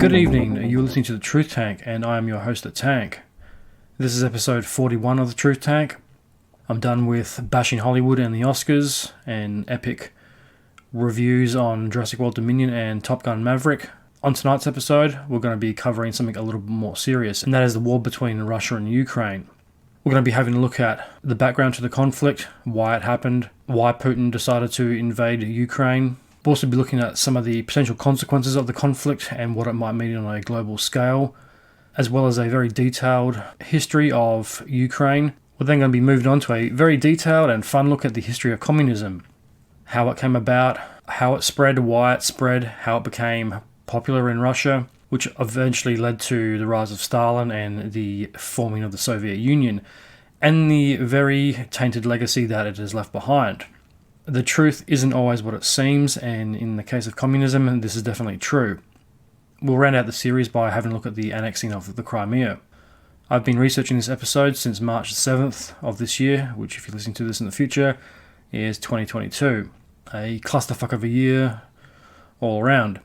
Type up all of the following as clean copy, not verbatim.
Good evening, you're listening to The Truth Tank, and I am your host, The Tank. This is episode 41 of The Truth Tank. I'm done with bashing Hollywood and the Oscars, and epic reviews on Jurassic World Dominion and Top Gun Maverick. On tonight's episode, we're going to be covering something a little bit more serious, and that is the war between Russia and Ukraine. We're going to be having a look at the background to the conflict, why it happened, why Putin decided to invade Ukraine. We'll also be looking at some of the potential consequences of the conflict and what it might mean on a global scale, as well as a very detailed history of Ukraine. We're then going to be moving on to a very detailed and fun look at the history of communism, how it came about, how it spread, why it spread, how it became popular in Russia, which eventually led to the rise of Stalin and the forming of the Soviet Union, and the very tainted legacy that it has left behind. The truth isn't always what it seems, and in the case of communism, this is definitely true. We'll round out the series by having a look at the annexing of the Crimea. I've been researching this episode since March 7th of this year, which if you're listening to this in the future, is 2022. A clusterfuck of a year all around.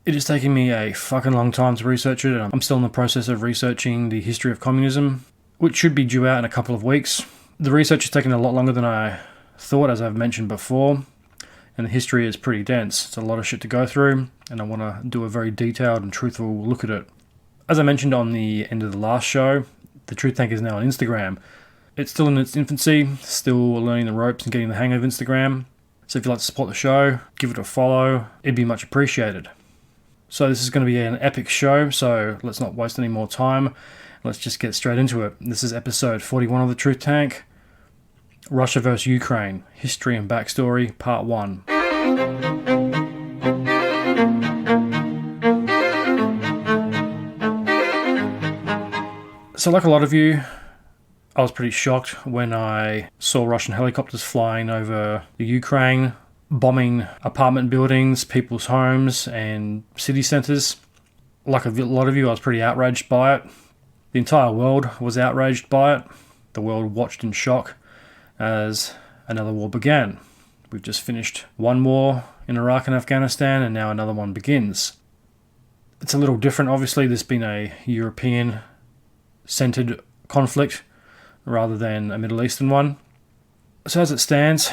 It has taken me a fucking long time to research it, and I'm still in the process of researching the history of communism, which should be due out in a couple of weeks. The research has taken a lot longer than I thought, as I've mentioned before, and the history is pretty dense. It's a lot of shit to go through, and I want to do a very detailed and truthful look at it. As I mentioned on the end of the last show, the Truth Tank is now on Instagram. It's still in its infancy, still learning the ropes and getting the hang of Instagram. So if you'd like to support the show, give it a follow, it'd be much appreciated. So this is going to be an epic show, so let's not waste any more time. Let's just get straight into it. This is episode 41 of the Truth Tank. Russia vs. Ukraine, History and Backstory, Part 1. So like a lot of you, I was pretty shocked when I saw Russian helicopters flying over the Ukraine, bombing apartment buildings, people's homes, and city centres. Like a lot of you, I was pretty outraged by it. The entire world was outraged by it. The world watched in shock as another war began. We've just finished one war in Iraq and Afghanistan, and now another one begins. It's a little different, obviously. There's been a European-centered conflict rather than a Middle Eastern one. So as it stands,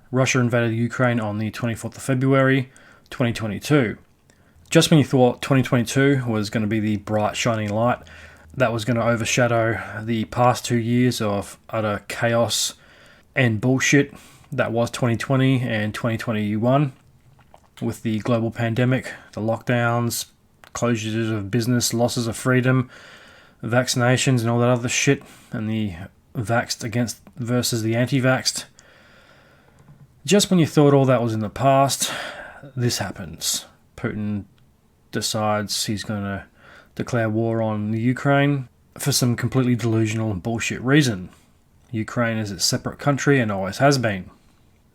Russia invaded Ukraine on the 24th of February, 2022. Just when you thought 2022 was going to be the bright, shining light that was going to overshadow the past 2 years of utter chaos and bullshit that was 2020 and 2021, with the global pandemic, the lockdowns, closures of business, losses of freedom, vaccinations and all that other shit, and the vaxxed against versus the anti-vaxxed. Just when you thought all that was in the past, this happens. Putin decides he's going to declare war on the Ukraine for some completely delusional and bullshit reason. Ukraine is a separate country and always has been.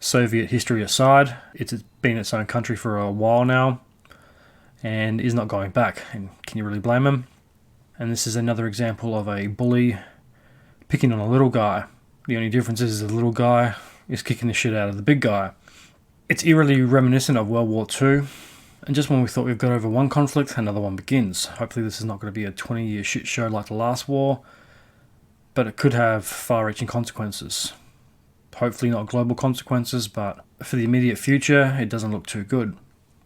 Soviet history aside, it's been its own country for a while now and is not going back. And can you really blame him? And this is another example of a bully picking on a little guy. The only difference is the little guy is kicking the shit out of the big guy. It's eerily reminiscent of World War II. And just when we thought we've got over one conflict, another one begins. Hopefully this is not going to be a 20-year shit show like the last war, but it could have far-reaching consequences. Hopefully not global consequences, but for the immediate future, it doesn't look too good.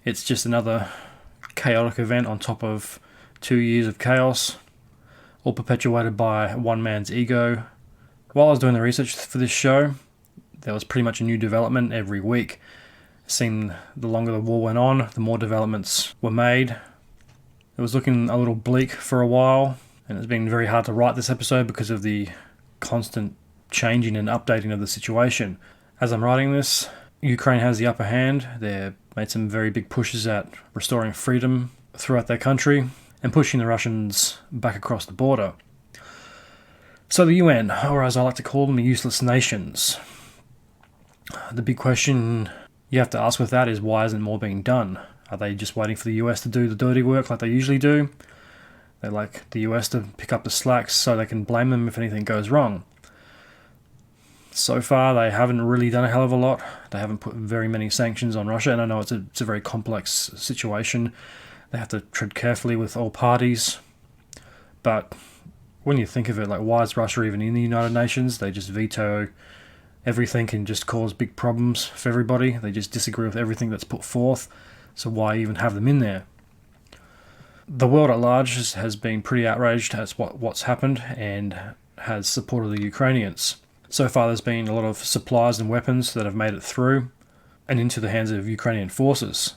It's just another chaotic event on top of 2 years of chaos, all perpetuated by one man's ego. While I was doing the research for this show, there was pretty much a new development every week. It seemed the longer the war went on, the more developments were made. It was looking a little bleak for a while, and it's been very hard to write this episode because of the constant changing and updating of the situation. As I'm writing this, Ukraine has the upper hand. They've made some very big pushes at restoring freedom throughout their country and pushing the Russians back across the border. So the UN, or as I like to call them, the useless nations. The big question you have to ask with that is, why isn't more being done? Are they just waiting for the US to do the dirty work like they usually do? They like the US to pick up the slack so they can blame them if anything goes wrong. So far, they haven't really done a hell of a lot. They haven't put very many sanctions on Russia, and I know it's a very complex situation They have to tread carefully with all parties. But when you think of it, like, why is Russia even in the United Nations? They just veto everything and just cause big problems for everybody. They just disagree with everything that's put forth. So why even have them in there? The world at large has been pretty outraged at what's happened and has supported the Ukrainians. So far there's been a lot of supplies and weapons that have made it through and into the hands of Ukrainian forces.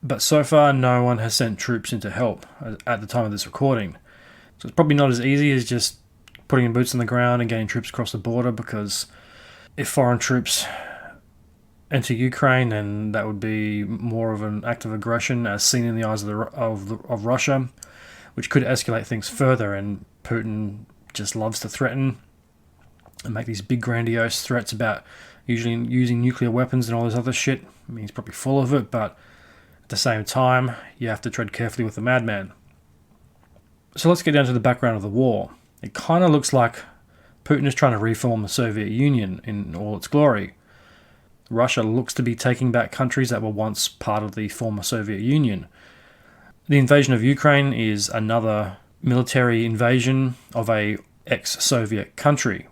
But so far no one has sent troops in to help at the time of this recording. So it's probably not as easy as just putting boots on the ground and getting troops across the border, because if foreign troops enter Ukraine, then that would be more of an act of aggression as seen in the eyes of Russia, which could escalate things further. And Putin just loves to threaten and make these big grandiose threats about usually using nuclear weapons and all this other shit. I mean, he's probably full of it, but at the same time, you have to tread carefully with the madman. So let's get down to the background of the war. It kind of looks like Putin is trying to reform the Soviet Union in all its glory. Russia looks to be taking back countries that were once part of the former Soviet Union. The invasion of Ukraine is another military invasion of a ex-Soviet country.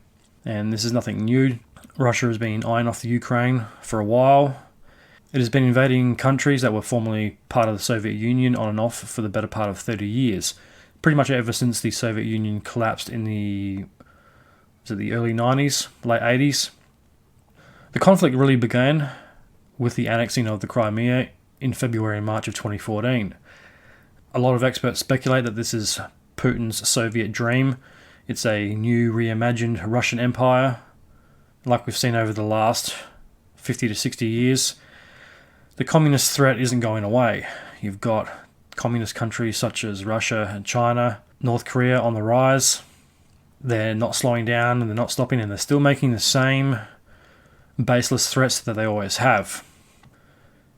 And this is nothing new. Russia has been eyeing off the Ukraine for a while. It has been invading countries that were formerly part of the Soviet Union on and off for the better part of 30 years. Pretty much ever since the Soviet Union collapsed in the early 90s, late 80s. The conflict really began with the annexing of the Crimea in February and March of 2014. A lot of experts speculate that this is Putin's Soviet dream. It's a new reimagined Russian Empire, like we've seen over the last 50 to 60 years. The communist threat isn't going away. You've got communist countries such as Russia and China, North Korea on the rise. They're not slowing down and they're not stopping, and they're still making the same baseless threats that they always have.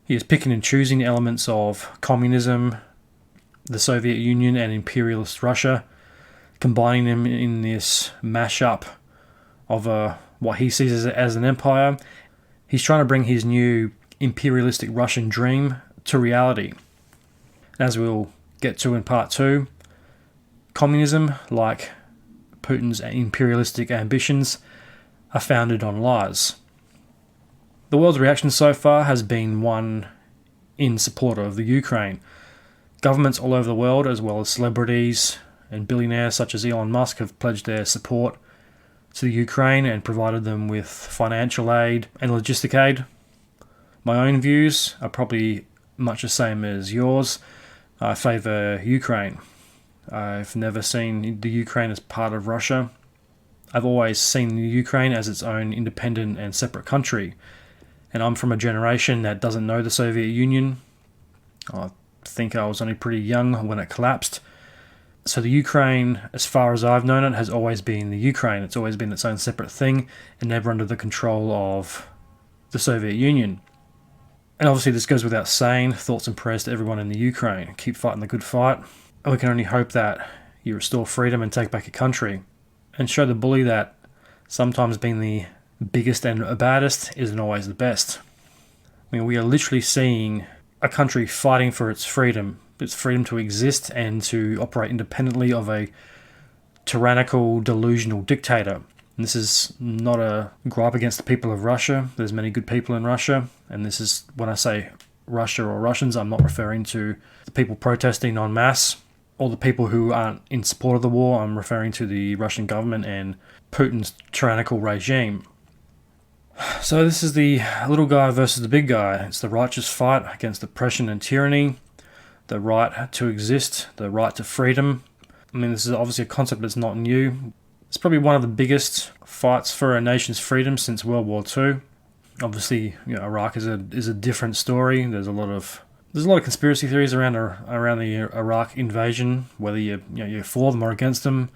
He is picking and choosing elements of communism, the Soviet Union and imperialist Russia, combining them in this mashup of what he sees as an empire. He's trying to bring his new imperialistic Russian dream to reality. As we'll get to in part 2, communism, like Putin's imperialistic ambitions, are founded on lies. The world's reaction so far has been one in support of the Ukraine. Governments all over the world, as well as celebrities and billionaires such as Elon Musk, have pledged their support to the Ukraine and provided them with financial aid and logistic aid. My own views are probably much the same as yours. I favour Ukraine. I've never seen the Ukraine as part of Russia. I've always seen the Ukraine as its own independent and separate country. And I'm from a generation that doesn't know the Soviet Union. I think I was only pretty young when it collapsed. So the Ukraine, as far as I've known it, has always been the Ukraine. It's always been its own separate thing and never under the control of the Soviet Union. And obviously this goes without saying. Thoughts and prayers to everyone in the Ukraine. Keep fighting the good fight. And we can only hope that you restore freedom and take back your country. And show the bully that sometimes being the biggest and baddest isn't always the best. I mean, we are literally seeing a country fighting for its freedom to exist and to operate independently of a tyrannical, delusional dictator. And this is not a gripe against the people of Russia. There's many good people in Russia. And this is, when I say Russia or Russians, I'm not referring to the people protesting en masse or the people who aren't in support of the war. I'm referring to the Russian government and Putin's tyrannical regime. So this is the little guy versus the big guy. It's the righteous fight against oppression and tyranny, the right to exist, the right to freedom. I mean, this is obviously a concept that's not new. It's probably one of the biggest fights for a nation's freedom since World War II. Obviously, Iraq is a different story. There's a lot of conspiracy theories around the Iraq invasion, whether you're for them or against them.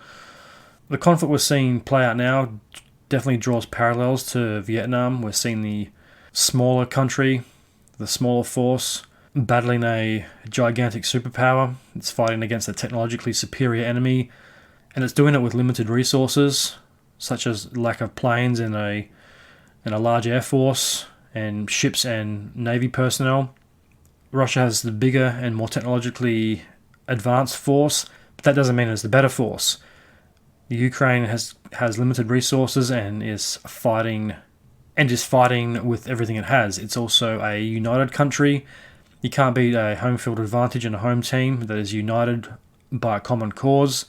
The conflict we're seeing play out now definitely draws parallels to Vietnam. We're seeing the smaller country, the smaller force, battling a gigantic superpower. It's fighting against a technologically superior enemy, and it's doing it with limited resources, such as lack of planes and a large air force and ships and navy personnel. Russia has the bigger and more technologically advanced force, but that doesn't mean it's the better force. The Ukraine has limited resources and is fighting with everything it has. It's also a united country. You can't beat a home field advantage and a home team that is united by a common cause,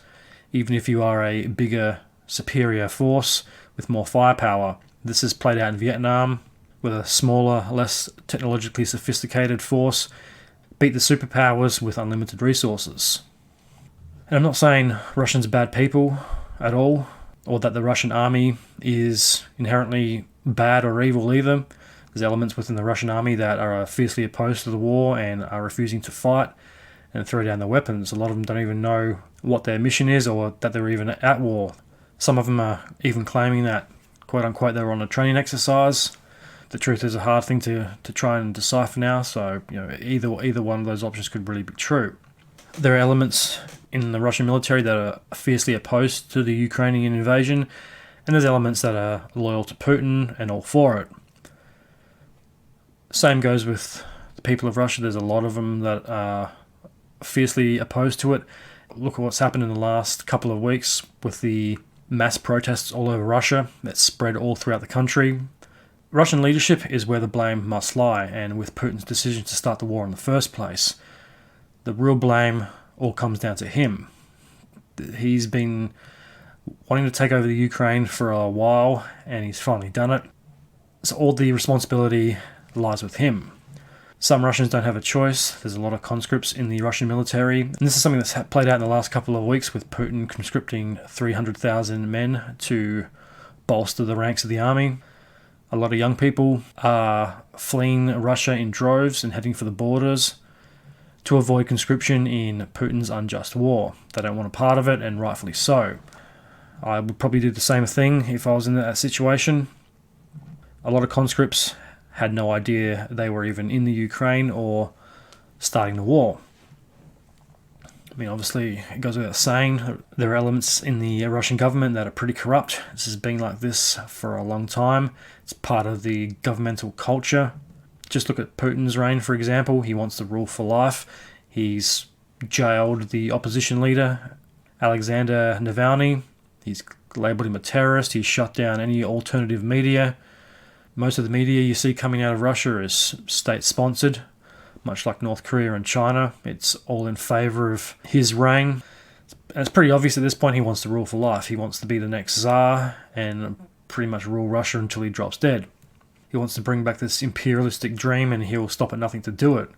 even if you are a bigger, superior force with more firepower. This is played out in Vietnam, with a smaller, less technologically sophisticated force beat the superpowers with unlimited resources. And I'm not saying Russians are bad people at all, or that the Russian army is inherently bad or evil either. There's elements within the Russian army that are fiercely opposed to the war and are refusing to fight and throw down their weapons. A lot of them don't even know what their mission is or that they're even at war. Some of them are even claiming that, quote unquote, they were on a training exercise. The truth is a hard thing to try and decipher now, so either one of those options could really be true. There are elements in the Russian military that are fiercely opposed to the Ukrainian invasion, and there's elements that are loyal to Putin and all for it. Same goes with the people of Russia. There's a lot of them that are fiercely opposed to it. Look at what's happened in the last couple of weeks with the mass protests all over Russia that spread all throughout the country. Russian leadership is where the blame must lie, and with Putin's decision to start the war in the first place, the real blame all comes down to him. He's been wanting to take over the Ukraine for a while, and he's finally done it. So all the responsibility lies with him. Some Russians don't have a choice. There's a lot of conscripts in the Russian military. And this is something that's played out in the last couple of weeks with Putin conscripting 300,000 men to bolster the ranks of the army. A lot of young people are fleeing Russia in droves and heading for the borders to avoid conscription in Putin's unjust war. They don't want a part of it, and rightfully so. I would probably do the same thing if I was in that situation. A lot of conscripts had no idea they were even in the Ukraine or starting the war. I mean, obviously, it goes without saying, there are elements in the Russian government that are pretty corrupt. This has been like this for a long time. It's part of the governmental culture. Just look at Putin's reign, for example. He wants to rule for life. He's jailed the opposition leader, Alexander Navalny. He's labelled him a terrorist. He's shut down any alternative media. Most of the media you see coming out of Russia is state-sponsored, much like North Korea and China. It's all in favour of his reign. And it's pretty obvious at this point he wants to rule for life. He wants to be the next Tsar and pretty much rule Russia until he drops dead. He wants to bring back this imperialistic dream, and he'll stop at nothing to do it.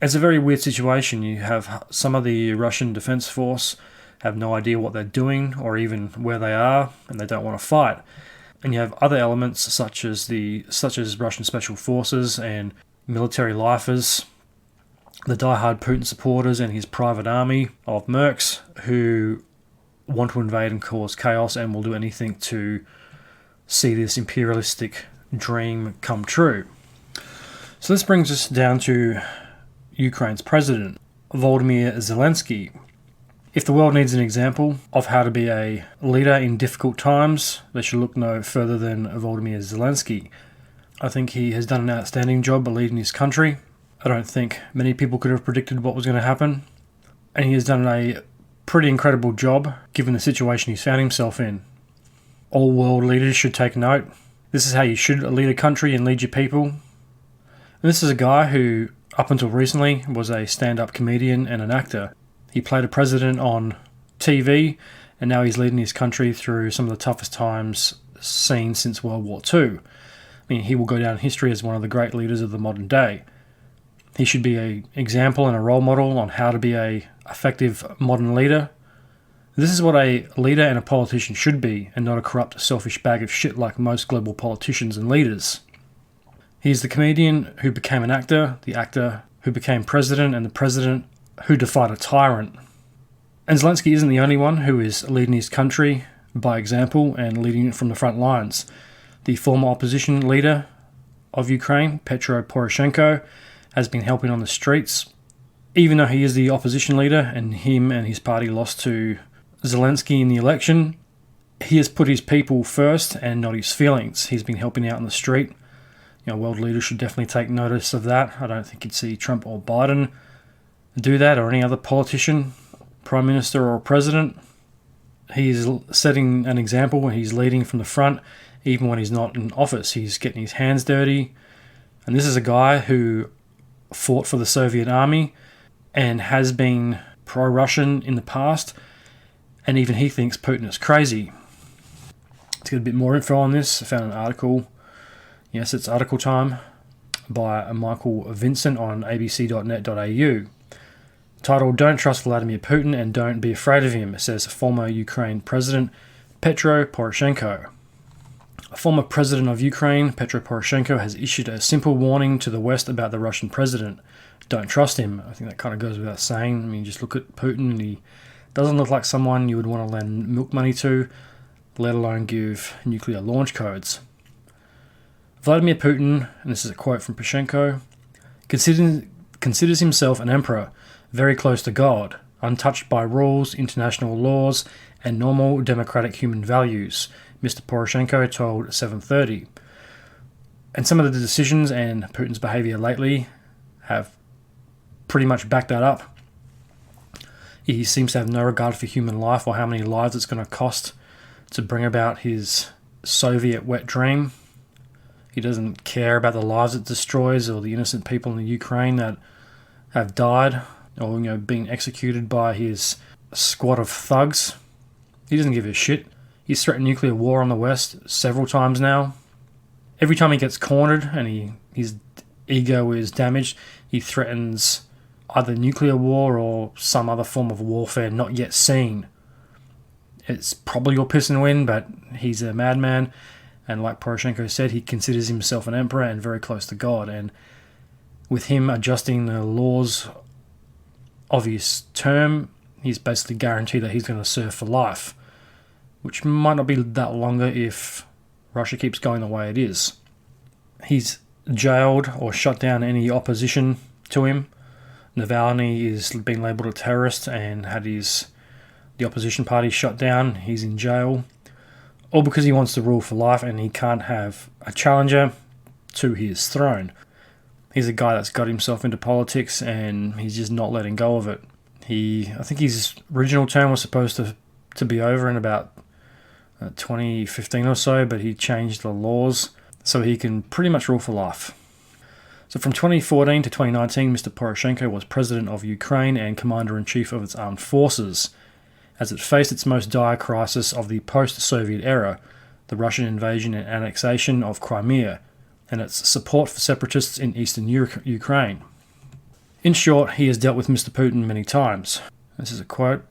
It's a very weird situation. You have some of the Russian Defense Force have no idea what they're doing or even where they are, and they don't want to fight. And you have other elements such as Russian Special Forces and military lifers, the die-hard Putin supporters and his private army of mercs who want to invade and cause chaos and will do anything to see this imperialistic dream come true. So this brings us down to Ukraine's president, Volodymyr Zelensky. If the world needs an example of how to be a leader in difficult times, they should look no further than Volodymyr Zelensky. I think he has done an outstanding job of leading his country. I don't think many people could have predicted what was going to happen. And he has done a pretty incredible job given the situation he's found himself in. All world leaders should take note. This is how you should lead a country and lead your people. And this is a guy who, up until recently, was a stand-up comedian and an actor. He played a president on TV, and now he's leading his country through some of the toughest times seen since World War II. I mean, he will go down in history as one of the great leaders of the modern day. He should be an example and a role model on how to be an effective modern leader. This is what a leader and a politician should be, and not a corrupt, selfish bag of shit like most global politicians and leaders. He's the comedian who became an actor, the actor who became president, and the president who defied a tyrant. And Zelensky isn't the only one who is leading his country by example and leading it from the front lines. The former opposition leader of Ukraine, Petro Poroshenko, has been helping on the streets. Even though he is the opposition leader and him and his party lost to Zelensky in the election, he has put his people first and not his feelings. He's been helping out on the street World leaders should definitely take notice of that. I don't think you'd see Trump or Biden do that, or any other politician, prime minister or president. He's setting an example when he's leading from the front, even when he's not in office. He's getting his hands dirty. And this is a guy who fought for the Soviet army and has been pro-Russian in the past, and even he thinks Putin is crazy. To get a bit more info on this, I found an article. Yes, it's article time by Michael Vincent on abc.net.au. Titled, "Don't Trust Vladimir Putin and Don't Be Afraid of Him," says former Ukraine President Petro Poroshenko. A former president of Ukraine, Petro Poroshenko, has issued a simple warning to the West about the Russian president. Don't trust him. I think that kind of goes without saying. I mean, just look at Putin, and he doesn't look like someone you would want to lend milk money to, let alone give nuclear launch codes. Vladimir Putin, and this is a quote from Poroshenko, considers himself an emperor, very close to God, untouched by rules, international laws, and normal democratic human values, Mr. Poroshenko told 730. And some of the decisions and Putin's behaviour lately have pretty much backed that up. He seems to have no regard for human life or how many lives it's going to cost to bring about his Soviet wet dream. He doesn't care about the lives it destroys or the innocent people in the Ukraine that have died or being executed by his squad of thugs. He doesn't give a shit. He's threatened nuclear war on the West several times now. Every time he gets cornered and his ego is damaged, he threatens either nuclear war or some other form of warfare not yet seen. It's probably all piss and wind, but he's a madman. And like Poroshenko said, he considers himself an emperor and very close to God. And with him adjusting the laws of his term, he's basically guaranteed that he's going to serve for life, which might not be that longer if Russia keeps going the way it is. He's jailed or shut down any opposition to him. Navalny is being labelled a terrorist and had the opposition party shut down. He's in jail, all because he wants to rule for life and he can't have a challenger to his throne. He's a guy that's got himself into politics and he's just not letting go of it. I think his original term was supposed to be over in about 2015 or so, but he changed the laws so he can pretty much rule for life. So from 2014 to 2019, Mr. Poroshenko was president of Ukraine and commander-in-chief of its armed forces, as it faced its most dire crisis of the post-Soviet era, the Russian invasion and annexation of Crimea, and its support for separatists in eastern Ukraine. In short, he has dealt with Mr. Putin many times. This is a quote,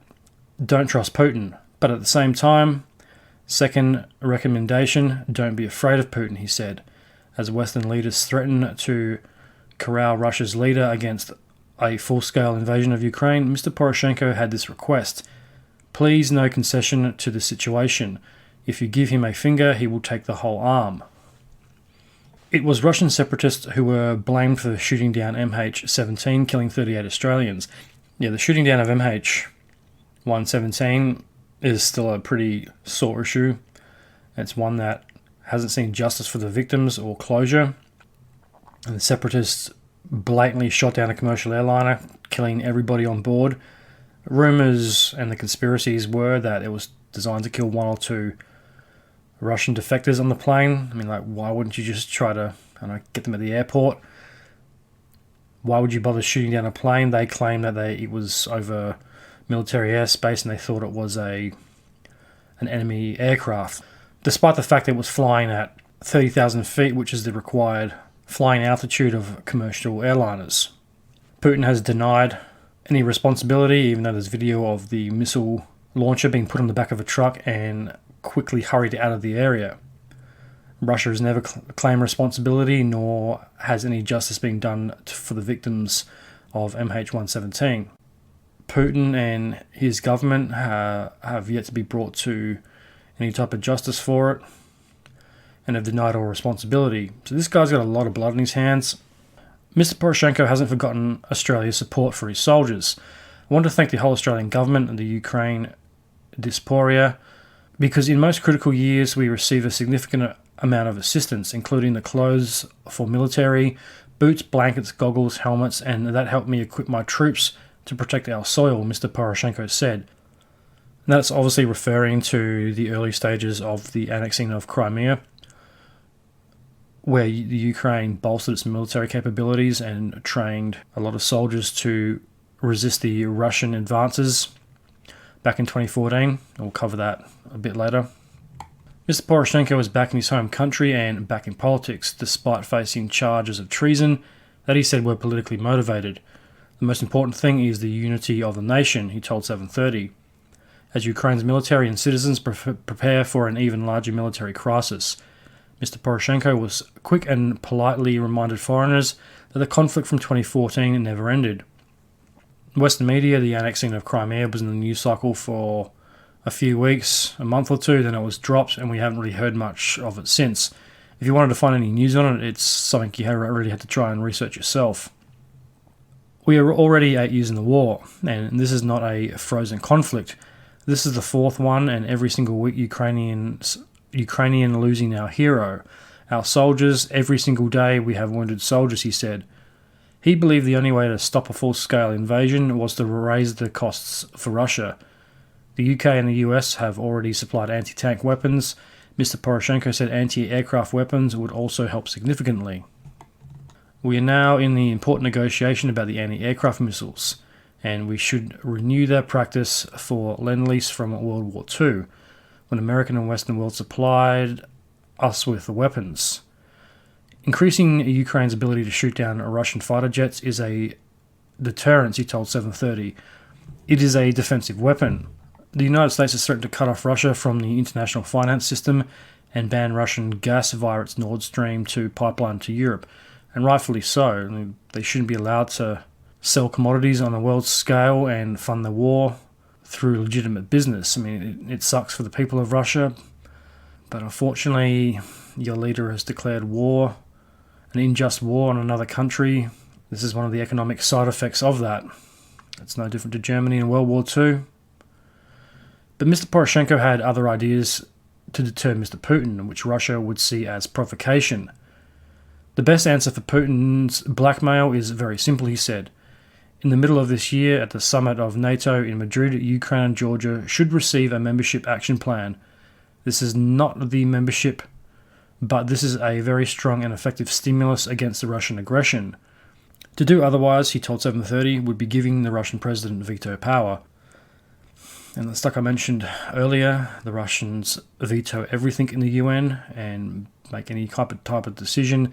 "Don't trust Putin, but at the same time, second recommendation, don't be afraid of Putin," he said, as Western leaders threaten to corral Russia's leader against a full-scale invasion of Ukraine. Mr. Poroshenko had this request: please, no concession to the situation. If you give him a finger, he will take the whole arm. It was Russian separatists who were blamed for shooting down MH17, killing 38 Australians. Yeah, the shooting down of MH117 is still a pretty sore issue. It's one that hasn't seen justice for the victims or closure. And the separatists blatantly shot down a commercial airliner, killing everybody on board. Rumours and the conspiracies were that it was designed to kill one or two Russian defectors on the plane. I mean, why wouldn't you just try to get them at the airport? Why would you bother shooting down a plane? They claim that it was over military airspace and they thought it was an enemy aircraft, despite the fact that it was flying at 30,000 feet, which is the required flying altitude of commercial airliners. Putin has denied any responsibility, even though there's video of the missile launcher being put on the back of a truck and quickly hurried out of the area. Russia has never claimed responsibility, nor has any justice being done for the victims of MH117. Putin and his government have yet to be brought to any type of justice for it and have denied all responsibility. So this guy's got a lot of blood in his hands. Mr. Poroshenko hasn't forgotten Australia's support for his soldiers. I want to thank the whole Australian government and the Ukraine diaspora, because in most critical years we receive a significant amount of assistance, including the clothes for military, boots, blankets, goggles, helmets, and that helped me equip my troops to protect our soil, Mr. Poroshenko said. And that's obviously referring to the early stages of the annexing of Crimea, where the Ukraine bolstered its military capabilities and trained a lot of soldiers to resist the Russian advances back in 2014. We'll cover that a bit later. Mr. Poroshenko is back in his home country and back in politics, despite facing charges of treason that he said were politically motivated. The most important thing is the unity of the nation, he told 730. As Ukraine's military and citizens prepare for an even larger military crisis, Mr. Poroshenko was quick and politely reminded foreigners that the conflict from 2014 never ended. In Western media, the annexing of Crimea was in the news cycle for a few weeks, a month or two, then it was dropped, and we haven't really heard much of it since. If you wanted to find any news on it, it's something you really had to try and research yourself. We are already 8 years in the war, and this is not a frozen conflict. This is the fourth one, and every single week Ukrainian losing our hero. Our soldiers, every single day we have wounded soldiers, he said. He believed the only way to stop a full-scale invasion was to raise the costs for Russia. The UK and the US have already supplied anti-tank weapons. Mr. Poroshenko said anti-aircraft weapons would also help significantly. We are now in the important negotiation about the anti-aircraft missiles, and we should renew that practice for Lend-Lease from World War II, when American and Western world supplied us with the weapons. Increasing Ukraine's ability to shoot down Russian fighter jets is a deterrence, he told 730. It is a defensive weapon. The United States has threatened to cut off Russia from the international finance system and ban Russian gas via its Nord Stream 2 pipeline to Europe, and rightfully so. I mean, they shouldn't be allowed to sell commodities on a world scale and fund the war through legitimate business. I mean, it sucks for the people of Russia, but unfortunately, your leader has declared war, an unjust war on another country. This is one of the economic side effects of that. It's no different to Germany in World War II. But Mr. Poroshenko had other ideas to deter Mr. Putin, which Russia would see as provocation. The best answer for Putin's blackmail is very simple, he said. In the middle of this year, at the summit of NATO in Madrid, Ukraine and Georgia should receive a membership action plan. This is not the membership, but this is a very strong and effective stimulus against the Russian aggression. To do otherwise, he told 730, would be giving the Russian president veto power. And it's like I mentioned earlier, the Russians veto everything in the UN and make any type of decision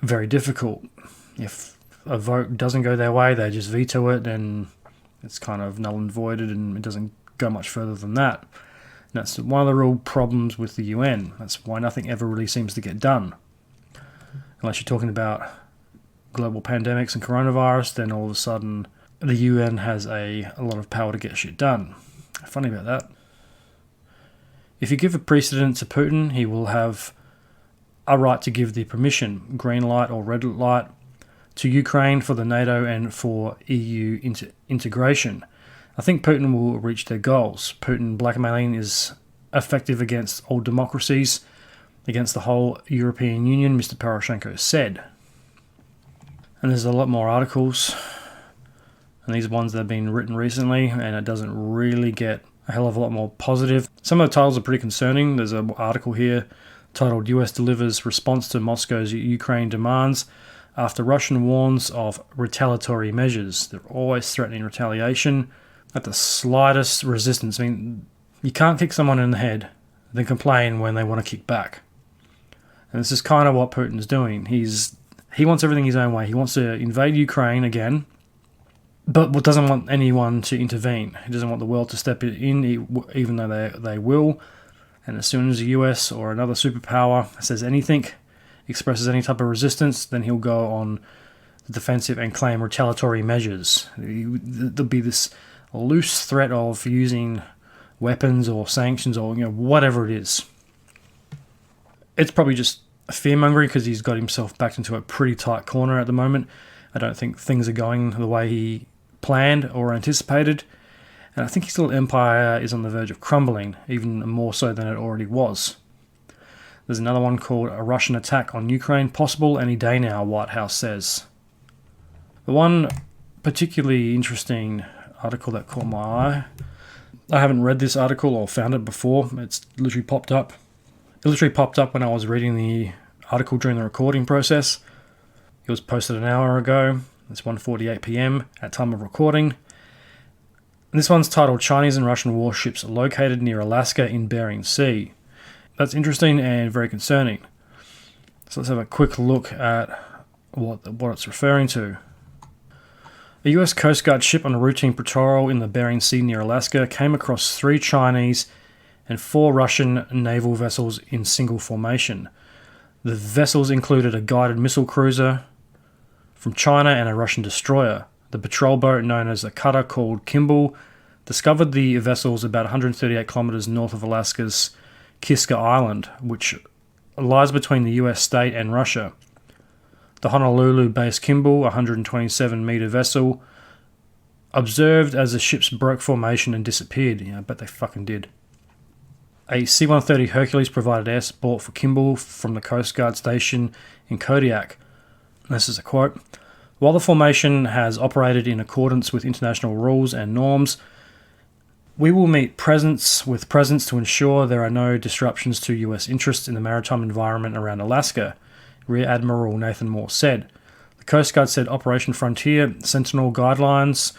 very difficult. If a vote doesn't go their way, they just veto it, and it's kind of null and voided, and it doesn't go much further than that. And that's one of the real problems with the UN. That's why nothing ever really seems to get done. Unless you're talking about global pandemics and coronavirus, then all of a sudden the UN has a lot of power to get shit done. Funny about that. If you give a precedent to Putin, he will have a right to give the permission, green light or red light, to Ukraine for the NATO and for EU integration. I think Putin will reach their goals. Putin blackmailing is effective against all democracies, against the whole European Union, Mr. Poroshenko said. And there's a lot more articles, and these ones that have been written recently, and it doesn't really get a hell of a lot more positive. Some of the titles are pretty concerning. There's an article here titled US delivers response to Moscow's Ukraine demands after Russian warns of retaliatory measures. They're always threatening retaliation at the slightest resistance. I mean, you can't kick someone in the head, then complain when they want to kick back. And this is kind of what Putin's doing. He wants everything his own way. He wants to invade Ukraine again, but doesn't want anyone to intervene. He doesn't want the world to step in, even though they will. And as soon as the US or another superpower says anything, expresses any type of resistance, then he'll go on the defensive and claim retaliatory measures. There'll be this loose threat of using weapons or sanctions or whatever it is. It's probably just fear-mongering because he's got himself backed into a pretty tight corner at the moment. I don't think things are going the way he planned or anticipated. And I think his little empire is on the verge of crumbling, even more so than it already was. There's another one called A Russian Attack on Ukraine Possible Any Day Now, White House says. The one particularly interesting article that caught my eye, I haven't read this article or found it before. It's literally popped up. It literally popped up when I was reading the article during the recording process. It was posted an hour ago. It's 1:48 p.m. at time of recording. And this one's titled Chinese and Russian Warships Located Near Alaska in Bering Sea. That's interesting and very concerning. So let's have a quick look at what it's referring to. A US Coast Guard ship on a routine patrol in the Bering Sea near Alaska came across 3 Chinese and 4 Russian naval vessels in single formation. The vessels included a guided missile cruiser from China and a Russian destroyer. The patrol boat, known as a cutter called Kimball, discovered the vessels about 138 kilometers north of Alaska's Kiska Island, which lies between the US state and Russia. The Honolulu-based Kimball, a 127-meter vessel, observed as the ships broke formation and disappeared. Yeah, I bet they fucking did. A C-130 Hercules provided air support for Kimball from the Coast Guard station in Kodiak. This is a quote. While the formation has operated in accordance with international rules and norms, we will meet presence with presence to ensure there are no disruptions to US interests in the maritime environment around Alaska, Rear Admiral Nathan Moore said. The Coast Guard said Operation Frontier Sentinel guidelines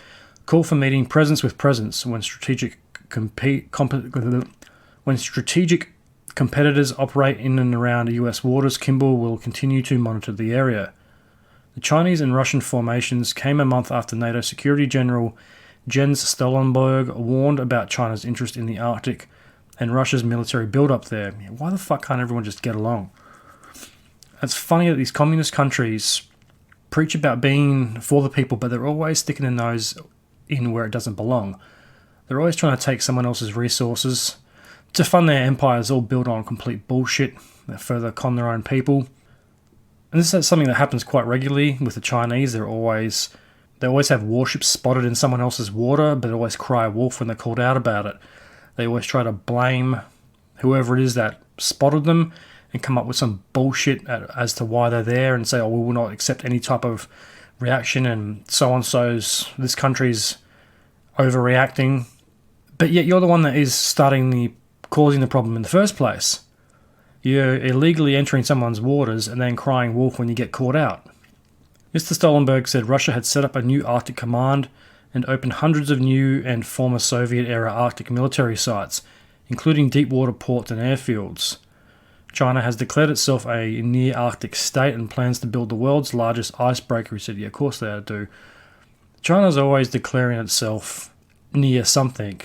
call for meeting presence with presence when strategic competitors operate in and around US waters. Kimball will continue to monitor the area. The Chinese and Russian formations came a month after NATO Security General Jens Stoltenberg warned about China's interest in the Arctic and Russia's military build-up there. Why the fuck can't everyone just get along? It's funny that these communist countries preach about being for the people, but they're always sticking their nose in where it doesn't belong. They're always trying to take someone else's resources to fund their empires all built on complete bullshit that further con their own people. And this is something that happens quite regularly with the Chinese. They always have warships spotted in someone else's water, but they always cry wolf when they're called out about it. They always try to blame whoever it is that spotted them and come up with some bullshit as to why they're there and say, oh, we will not accept any type of reaction and so-and-so's, this country's overreacting. But yet you're the one that is causing the problem in the first place. You're illegally entering someone's waters and then crying wolf when you get caught out. Mr. Stoltenberg said Russia had set up a new Arctic command and opened hundreds of new and former Soviet-era Arctic military sites, including deep-water ports and airfields. China has declared itself a near-Arctic state and plans to build the world's largest icebreaker, he said. Yeah, of course they do. China's always declaring itself near something.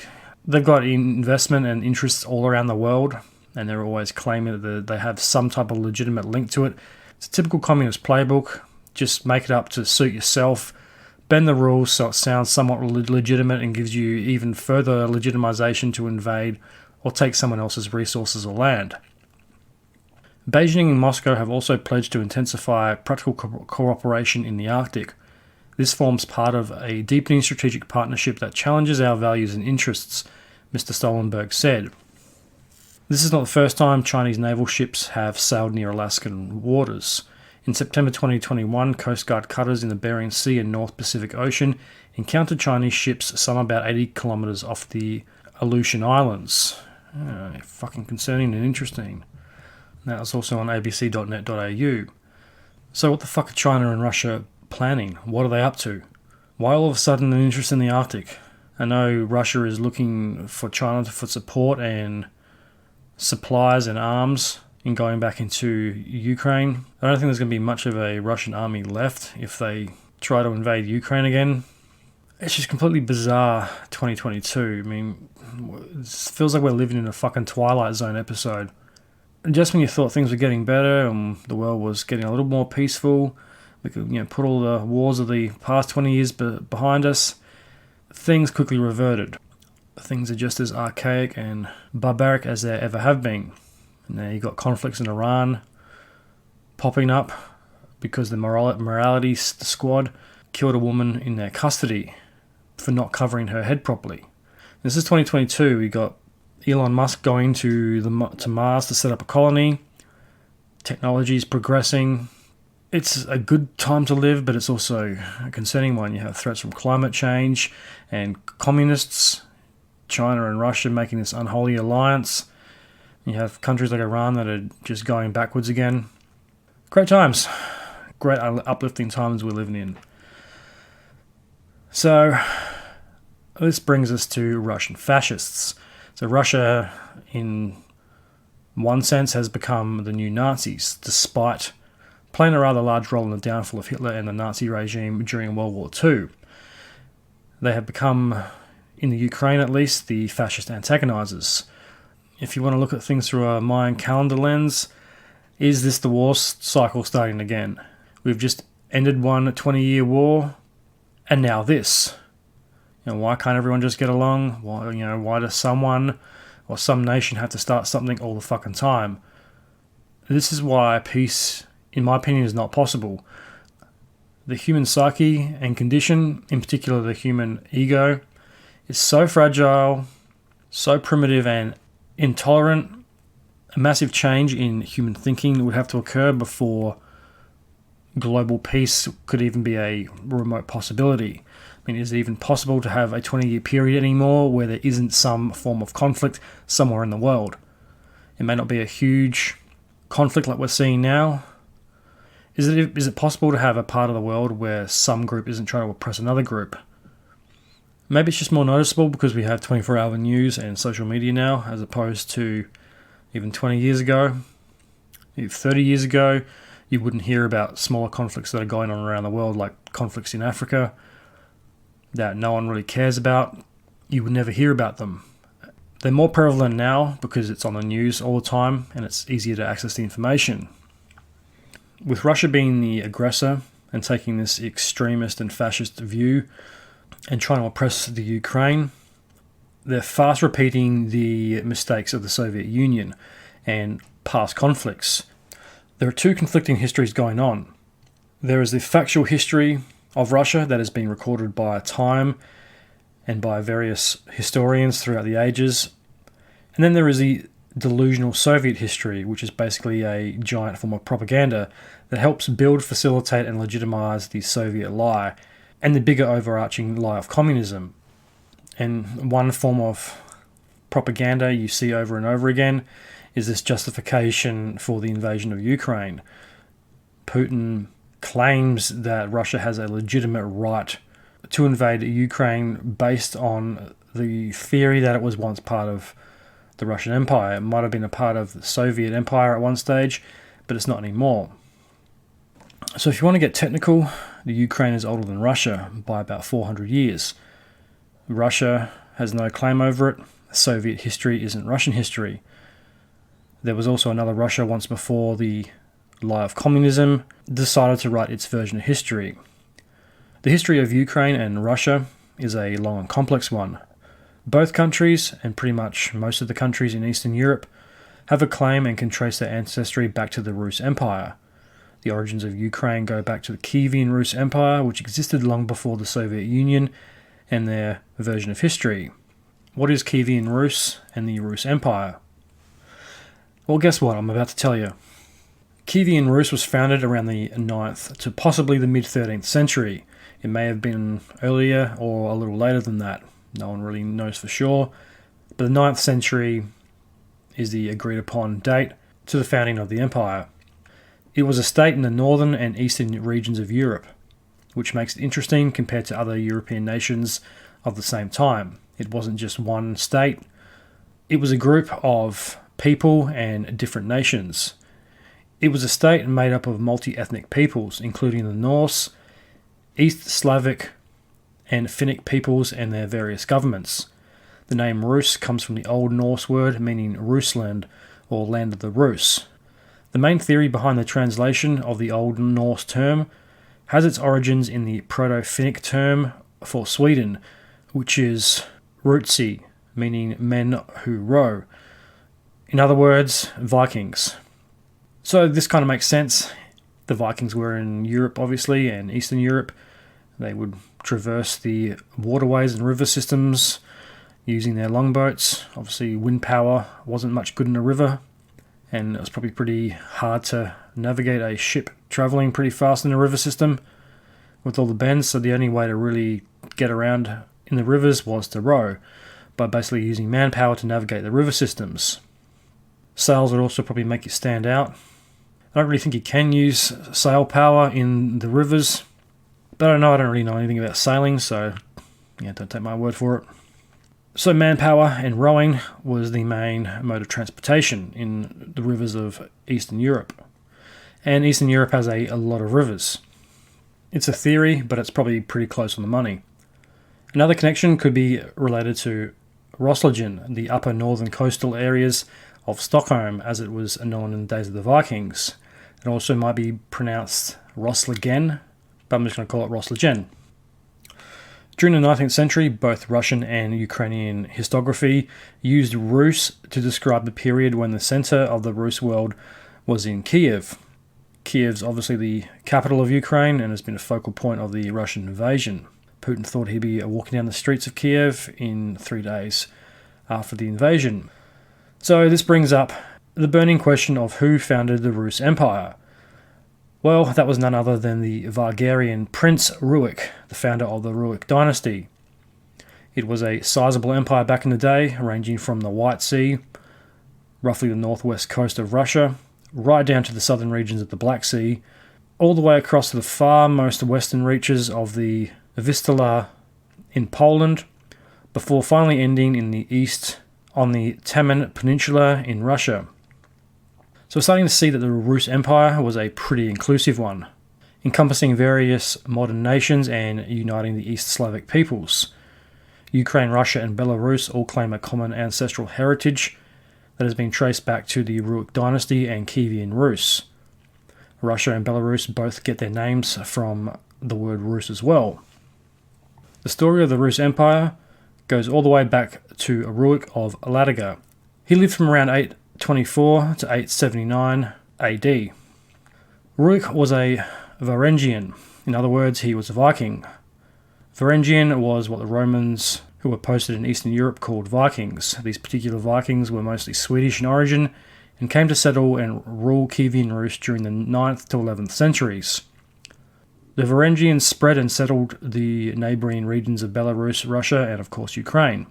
They've got investment and interests all around the world, and they're always claiming that they have some type of legitimate link to it. It's a typical communist playbook. Just make it up to suit yourself, bend the rules so it sounds somewhat legitimate and gives you even further legitimization to invade or take someone else's resources or land. Beijing and Moscow have also pledged to intensify practical cooperation in the Arctic. This forms part of a deepening strategic partnership that challenges our values and interests, Mr. Stoltenberg said. This is not the first time Chinese naval ships have sailed near Alaskan waters. In September 2021, Coast Guard cutters in the Bering Sea and North Pacific Ocean encountered Chinese ships some about 80 kilometers off the Aleutian Islands. Fucking concerning and interesting. That was also on abc.net.au. So what the fuck are China and Russia planning? What are they up to? Why all of a sudden an interest in the Arctic? I know Russia is looking for China for support and supplies and arms in going back into Ukraine. I don't think there's going to be much of a Russian army left if they try to invade Ukraine again. It's just completely bizarre 2022. I mean, it feels like we're living in a fucking Twilight Zone episode. And just when you thought things were getting better and the world was getting a little more peaceful, we could put all the wars of the past 20 years behind us, things quickly reverted. Things are just as archaic and barbaric as they ever have been. And now you've got conflicts in Iran popping up because the morality squad killed a woman in their custody for not covering her head properly. This is 2022. We got Elon Musk going to Mars to set up a colony. Technology is progressing. It's a good time to live, but it's also a concerning one. You have threats from climate change and communists, China and Russia making this unholy alliance. You have countries like Iran that are just going backwards again. Great times. Great uplifting times we're living in. So, this brings us to Russian fascists. So Russia, in one sense, has become the new Nazis, despite playing a rather large role in the downfall of Hitler and the Nazi regime during World War II. They have become, in the Ukraine at least, the fascist antagonizers. If you want to look at things through a Mayan calendar lens, is this the war cycle starting again? We've just ended one 20-year war, and now this. Why can't everyone just get along? Why does someone or some nation have to start something all the fucking time? This is why peace, in my opinion, is not possible. The human psyche and condition, in particular the human ego, is so fragile, so primitive and intolerant. A massive change in human thinking would have to occur before global peace could even be a remote possibility. I mean, is it even possible to have a 20-year period anymore where there isn't some form of conflict somewhere in the world? It may not be a huge conflict like we're seeing now. Is it possible to have a part of the world where some group isn't trying to oppress another group? Maybe it's just more noticeable because we have 24-hour news and social media now, as opposed to even 20 years ago. If 30 years ago, you wouldn't hear about smaller conflicts that are going on around the world, like conflicts in Africa, that no one really cares about. You would never hear about them. They're more prevalent now because it's on the news all the time and it's easier to access the information. With Russia being the aggressor and taking this extremist and fascist view and trying to oppress the Ukraine, they're fast repeating the mistakes of the Soviet Union and past conflicts. There are two conflicting histories going on. There is the factual history of Russia that has been recorded by time and by various historians throughout the ages. And then there is the delusional Soviet history, which is basically a giant form of propaganda that helps build, facilitate, and legitimize the Soviet lie and the bigger overarching lie of communism. And one form of propaganda you see over and over again is this justification for the invasion of Ukraine. Putin claims that Russia has a legitimate right to invade Ukraine based on the theory that it was once part of the Russian Empire. It might have been a part of the Soviet Empire at one stage, but it's not anymore. So if you want to get technical, the Ukraine is older than Russia by about 400 years. Russia has no claim over it. Soviet history isn't Russian history. There was also another Russia once before the lie of communism decided to write its version of history. The history of Ukraine and Russia is a long and complex one. Both countries, and pretty much most of the countries in Eastern Europe, have a claim and can trace their ancestry back to the Rus Empire. The origins of Ukraine go back to the Kievan Rus Empire, which existed long before the Soviet Union and their version of history. What is Kievan Rus and the Rus Empire? Well, guess what? I'm about to tell you. Kievan Rus was founded around the 9th to possibly the mid-13th century. It may have been earlier or a little later than that. No one really knows for sure. But the 9th century is the agreed upon date to the founding of the empire. It was a state in the northern and eastern regions of Europe, which makes it interesting compared to other European nations of the same time. It wasn't just one state. It was a group of people and different nations. It was a state made up of multi-ethnic peoples, including the Norse, East Slavic, and Finnic peoples and their various governments. The name Rus comes from the Old Norse word meaning Rusland, or land of the Rus. The main theory behind the translation of the Old Norse term has its origins in the Proto-Finnic term for Sweden, which is Rutsi, meaning men who row. In other words, Vikings. So this kind of makes sense. The Vikings were in Europe, obviously, and Eastern Europe. They would traverse the waterways and river systems using their longboats. Obviously, wind power wasn't much good in a river. and it was probably pretty hard to navigate a ship travelling pretty fast in the river system with all the bends, so the only way to really get around in the rivers was to row, by basically using manpower to navigate the river systems. Sails would also probably make you stand out. I don't really think you can use sail power in the rivers, but I don't really know anything about sailing, so yeah, don't take my word for it. So manpower and rowing was the main mode of transportation in the rivers of Eastern Europe. And Eastern Europe has a lot of rivers. It's a theory, but it's probably pretty close on the money. Another connection could be related to Roslagen, the upper northern coastal areas of Stockholm, as it was known in the days of the Vikings. It also might be pronounced Roslagen, but I'm just going to call it Roslagen. During the 19th century, both Russian and Ukrainian historiography used Rus to describe the period when the center of the Rus world was in Kiev. Kiev's obviously the capital of Ukraine and has been a focal point of the Russian invasion. Putin thought he'd be walking down the streets of Kiev in 3 days after the invasion. So this brings up the burning question of who founded the Rus Empire. Well, that was none other than the Bulgarian Prince Rurik, the founder of the Rus Dynasty. It was a sizable empire back in the day, ranging from the White Sea, roughly the northwest coast of Russia, right down to the southern regions of the Black Sea, all the way across to the far most western reaches of the Vistula in Poland, before finally ending in the east on the Taman Peninsula in Russia. So we're starting to see that the Rus Empire was a pretty inclusive one, encompassing various modern nations and uniting the East Slavic peoples. Ukraine, Russia and Belarus all claim a common ancestral heritage that has been traced back to the Rus Dynasty and Kievan Rus. Russia and Belarus both get their names from the word Rus as well. The story of the Rus Empire goes all the way back to Rurik of Ladoga. He lived from around 824 to 879 AD. Rurik was a Varangian. In other words, he was a Viking. Varangian was what the Romans who were posted in Eastern Europe called Vikings. These particular Vikings were mostly Swedish in origin and came to settle and rule Kievan Rus during the 9th to 11th centuries. The Varangians spread and settled the neighbouring regions of Belarus, Russia, and of course Ukraine.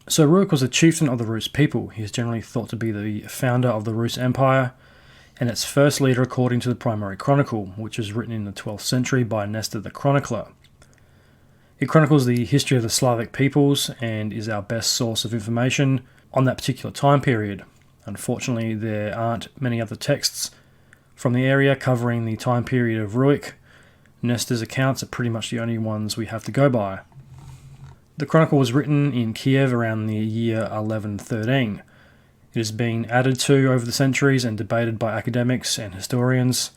So Rurik was a chieftain of the Rus people. He is generally thought to be the founder of the Rus Empire and its first leader according to the primary chronicle, which was written in the 12th century by Nestor the Chronicler. It chronicles the history of the Slavic peoples and is our best source of information on that particular time period. Unfortunately, there aren't many other texts from the area covering the time period of Rurik. Nestor's accounts are pretty much the only ones we have to go by. The chronicle was written in Kiev around the year 1113. It has been added to over the centuries and debated by academics and historians,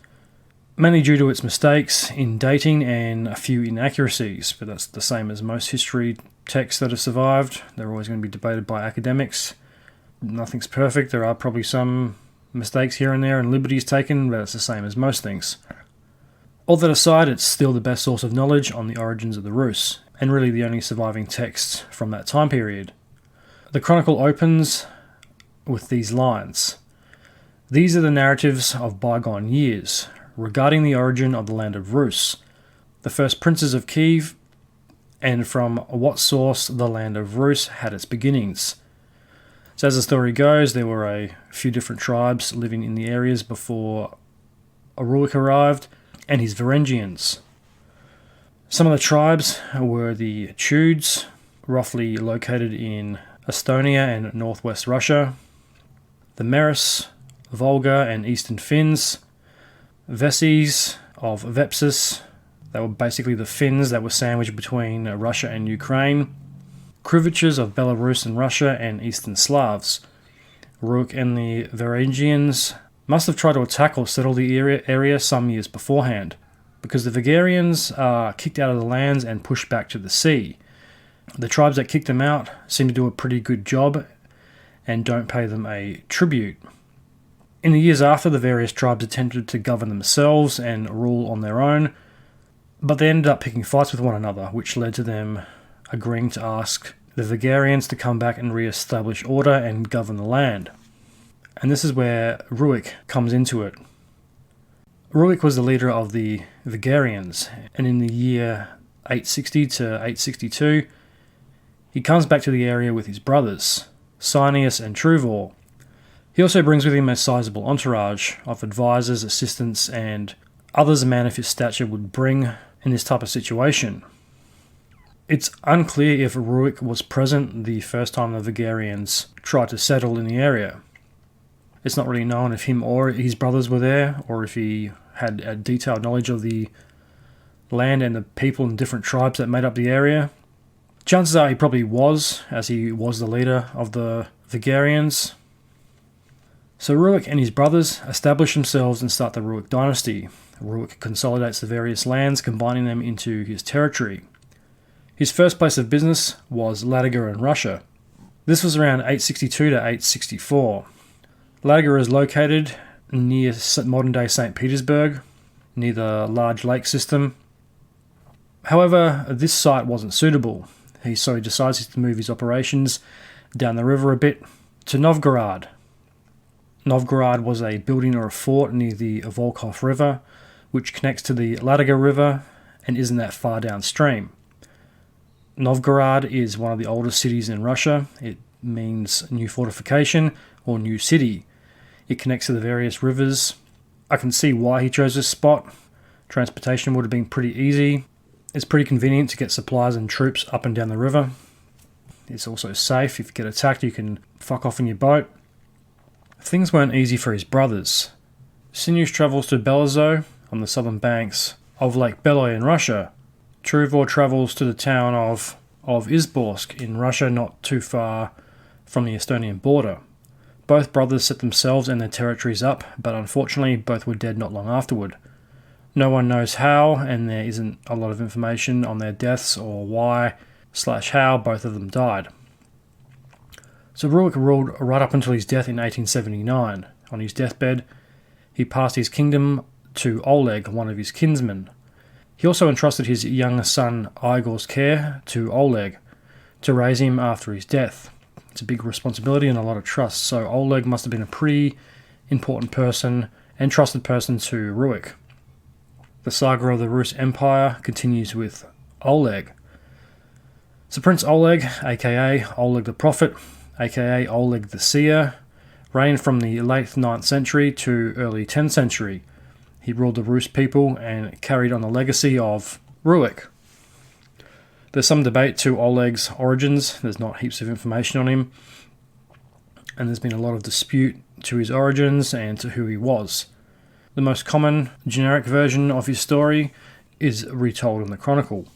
mainly due to its mistakes in dating and a few inaccuracies, but that's the same as most history texts that have survived. They're always going to be debated by academics. Nothing's perfect. There are probably some mistakes here and there and liberties taken, but it's the same as most things. All that aside, it's still the best source of knowledge on the origins of the Rus, and really the only surviving text from that time period. The chronicle opens with these lines. These are the narratives of bygone years, regarding the origin of the land of Rus, the first princes of Kiev, and from what source the land of Rus had its beginnings. So as the story goes, there were a few different tribes living in the areas before Rurik arrived, and his Varangians. Some of the tribes were the Chudes, roughly located in Estonia and northwest Russia, the Meris, Volga and eastern Finns, Veses of Vepsis, they were basically the Finns that were sandwiched between Russia and Ukraine, Kriviches of Belarus and Russia, and eastern Slavs. Rurik and the Varangians must have tried to attack or settle the area some years beforehand, because the Vagarians are kicked out of the lands and pushed back to the sea. The tribes that kicked them out seem to do a pretty good job and don't pay them a tribute. In the years after, the various tribes attempted to govern themselves and rule on their own, but they ended up picking fights with one another, which led to them agreeing to ask the Vagarians to come back and re-establish order and govern the land. And this is where Rurik comes into it. Rurik was the leader of the Vigarians, and in the year 860 to 862, he comes back to the area with his brothers, Cineas and Truvor. He also brings with him a sizable entourage of advisors, assistants, and others a man of his stature would bring in this type of situation. It's unclear if Rurik was present the first time the Vigarians tried to settle in the area. It's not really known if him or his brothers were there, or if he had a detailed knowledge of the land and the people and different tribes that made up the area. Chances are he probably was, as he was the leader of the Vigarians. So Rurik and his brothers establish themselves and start the Rus Dynasty. Rurik consolidates the various lands, combining them into his territory. His first place of business was Ladoga in Russia. This was around 862 to 864. Ladoga is located near modern-day St. Petersburg, near the large lake system. However, this site wasn't suitable. So he decides to move his operations down the river a bit to Novgorod. Novgorod was a building or a fort near the Volkhov River, which connects to the Ladoga River and isn't that far downstream. Novgorod is one of the oldest cities in Russia. It means new fortification or new city. It connects to the various rivers. I can see why he chose this spot. Transportation would have been pretty easy. It's pretty convenient to get supplies and troops up and down the river. It's also safe. If you get attacked, you can fuck off in your boat. Things weren't easy for his brothers. Sinews travels to Belazo on the southern banks of Lake Beloy in Russia. Truvor travels to the town of Izborsk in Russia, not too far from the Estonian border. Both brothers set themselves and their territories up, but unfortunately both were dead not long afterward. No one knows how, and there isn't a lot of information on their deaths or why/how both of them died. So Rurik ruled right up until his death in 1879. On his deathbed, he passed his kingdom to Oleg, one of his kinsmen. He also entrusted his young son Igor's care to Oleg to raise him after his death. It's a big responsibility and a lot of trust, so Oleg must have been a pretty important person and trusted person to Rurik. The saga of the Rus Empire continues with Oleg. So Prince Oleg, aka Oleg the Prophet, aka Oleg the Seer, reigned from the late 9th century to early 10th century. He ruled the Rus people and carried on the legacy of Rurik. There's some debate to Oleg's origins. There's not heaps of information on him. And there's been a lot of dispute to his origins and to who he was. The most common generic version of his story is retold in the Chronicle.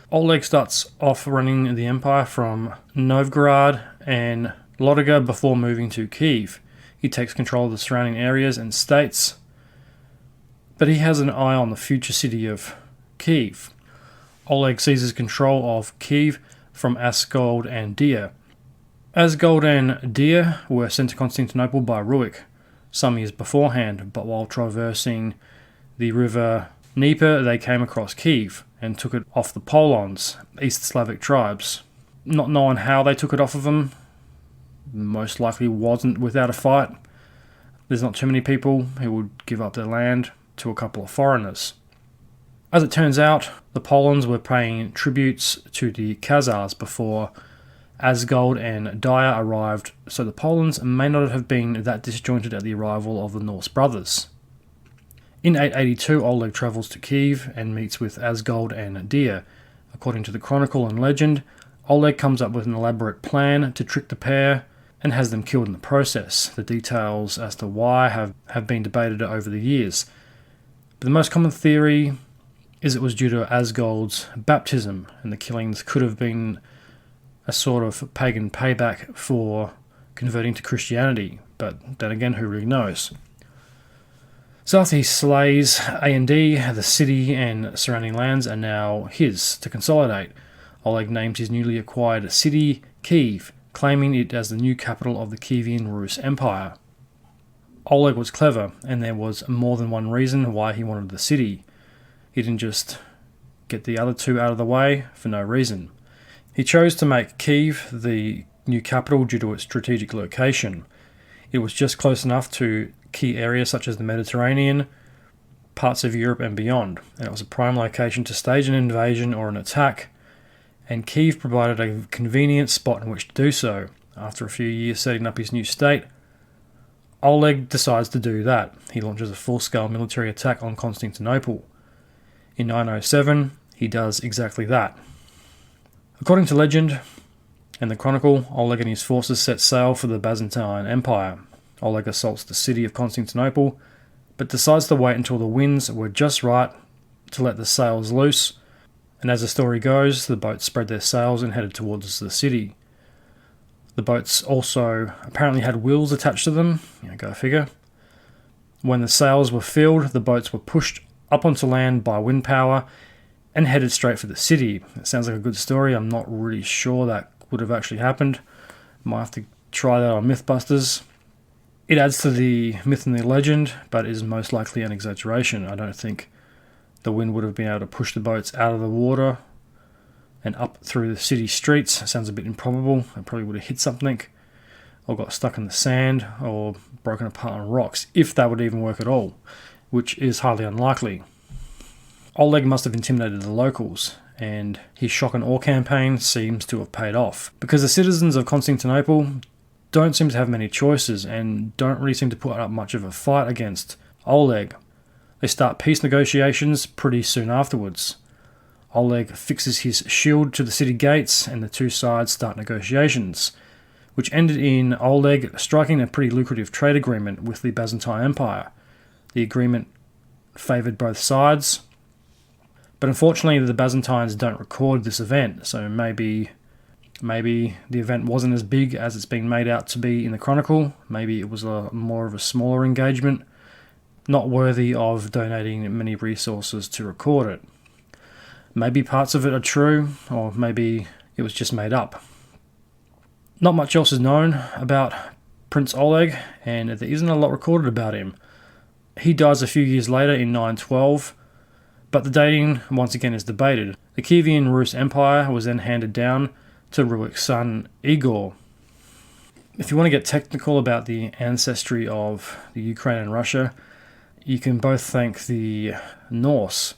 Oleg starts off running the empire from Novgorod and Ladoga before moving to Kiev. He takes control of the surrounding areas and states, but he has an eye on the future city of Kiev. Oleg seizes control of Kiev from Asgold and Dia. Asgold and Dia were sent to Constantinople by Rurik some years beforehand, but while traversing the river Dnieper, they came across Kiev and took it off the Polons, East Slavic tribes. Not knowing how they took it off of them, most likely wasn't without a fight. There's not too many people who would give up their land to a couple of foreigners. As it turns out, the Polons were paying tributes to the Khazars before Asgold and Dia arrived, so the Polons may not have been that disjointed at the arrival of the Norse brothers. In 882, Oleg travels to Kiev and meets with Asgold and Dia. According to the chronicle and legend, Oleg comes up with an elaborate plan to trick the pair and has them killed in the process. The details as to why have been debated over the years. But the most common theory is it was due to Asgold's baptism, and the killings could have been a sort of pagan payback for converting to Christianity, but then again, who really knows? So after he slays A&D, the city and surrounding lands are now his to consolidate. Oleg names his newly acquired city Kiev, claiming it as the new capital of the Kievan Rus Empire. Oleg was clever, and there was more than one reason why he wanted the city. He didn't just get the other two out of the way for no reason. He chose to make Kiev the new capital due to its strategic location. It was just close enough to key areas such as the Mediterranean, parts of Europe and beyond, and it was a prime location to stage an invasion or an attack, and Kiev provided a convenient spot in which to do so. After a few years setting up his new state, Oleg decides to do that. He launches a full-scale military attack on Constantinople. In 907, he does exactly that. According to legend and the chronicle, Oleg and his forces set sail for the Byzantine Empire. Oleg assaults the city of Constantinople, but decides to wait until the winds were just right to let the sails loose, and as the story goes, the boats spread their sails and headed towards the city. The boats also apparently had wheels attached to them, go figure. When the sails were filled, the boats were pushed up onto land by wind power and headed straight for the city. It sounds like a good story. I'm not really sure that would have actually happened. Might have to try that on Mythbusters. It adds to the myth and the legend, but is most likely an exaggeration. I don't think the wind would have been able to push the boats out of the water and up through the city streets. It sounds a bit improbable. It probably would have hit something, or got stuck in the sand, or broken apart on rocks, if that would even work at all, which is highly unlikely. Oleg must have intimidated the locals, and his shock and awe campaign seems to have paid off, because the citizens of Constantinople don't seem to have many choices and don't really seem to put up much of a fight against Oleg. They start peace negotiations pretty soon afterwards. Oleg fixes his shield to the city gates and the two sides start negotiations, which ended in Oleg striking a pretty lucrative trade agreement with the Byzantine Empire. The agreement favoured both sides, but unfortunately the Byzantines don't record this event, so maybe the event wasn't as big as it's been made out to be in the chronicle. Maybe it was more of a smaller engagement, not worthy of donating many resources to record it. Maybe parts of it are true, or maybe it was just made up. Not much else is known about Prince Oleg, and there isn't a lot recorded about him. He dies a few years later in 912, but the dating once again is debated. The Kievan Rus Empire was then handed down to Rurik's son Igor. If you want to get technical about the ancestry of the Ukraine and Russia, you can both thank the Norse.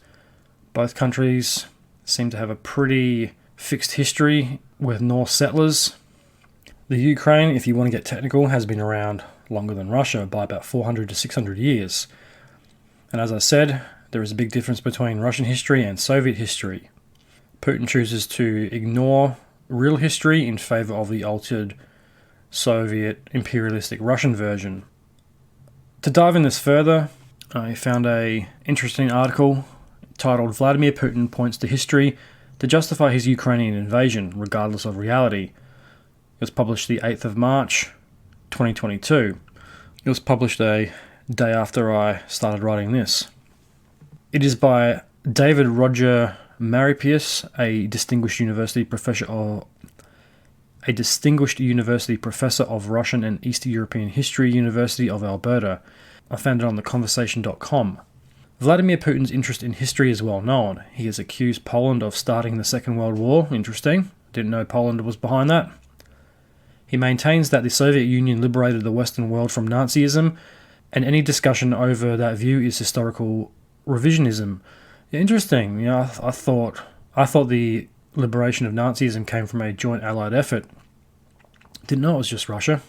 Both countries seem to have a pretty fixed history with Norse settlers. The Ukraine, if you want to get technical, has been around longer than Russia by about 400 to 600 years. And as I said, there is a big difference between Russian history and Soviet history. Putin chooses to ignore real history in favour of the altered Soviet imperialistic Russian version. To dive in this further, I found an interesting article titled "Vladimir Putin Points to History to Justify His Ukrainian Invasion, Regardless of Reality." It was published the 8th of March, 2022. It was published a day after I started writing this. It is by David Roger Maripius, a distinguished university professor of Russian and East European History, University of Alberta. I found it on theconversation.com. Vladimir Putin's interest in history is well known. He has accused Poland of starting the Second World War. Interesting. Didn't know Poland was behind that. He maintains that the Soviet Union liberated the Western world from Nazism, and any discussion over that view is historical revisionism. Interesting. I thought the liberation of Nazism came from a joint Allied effort. Didn't know it was just Russia.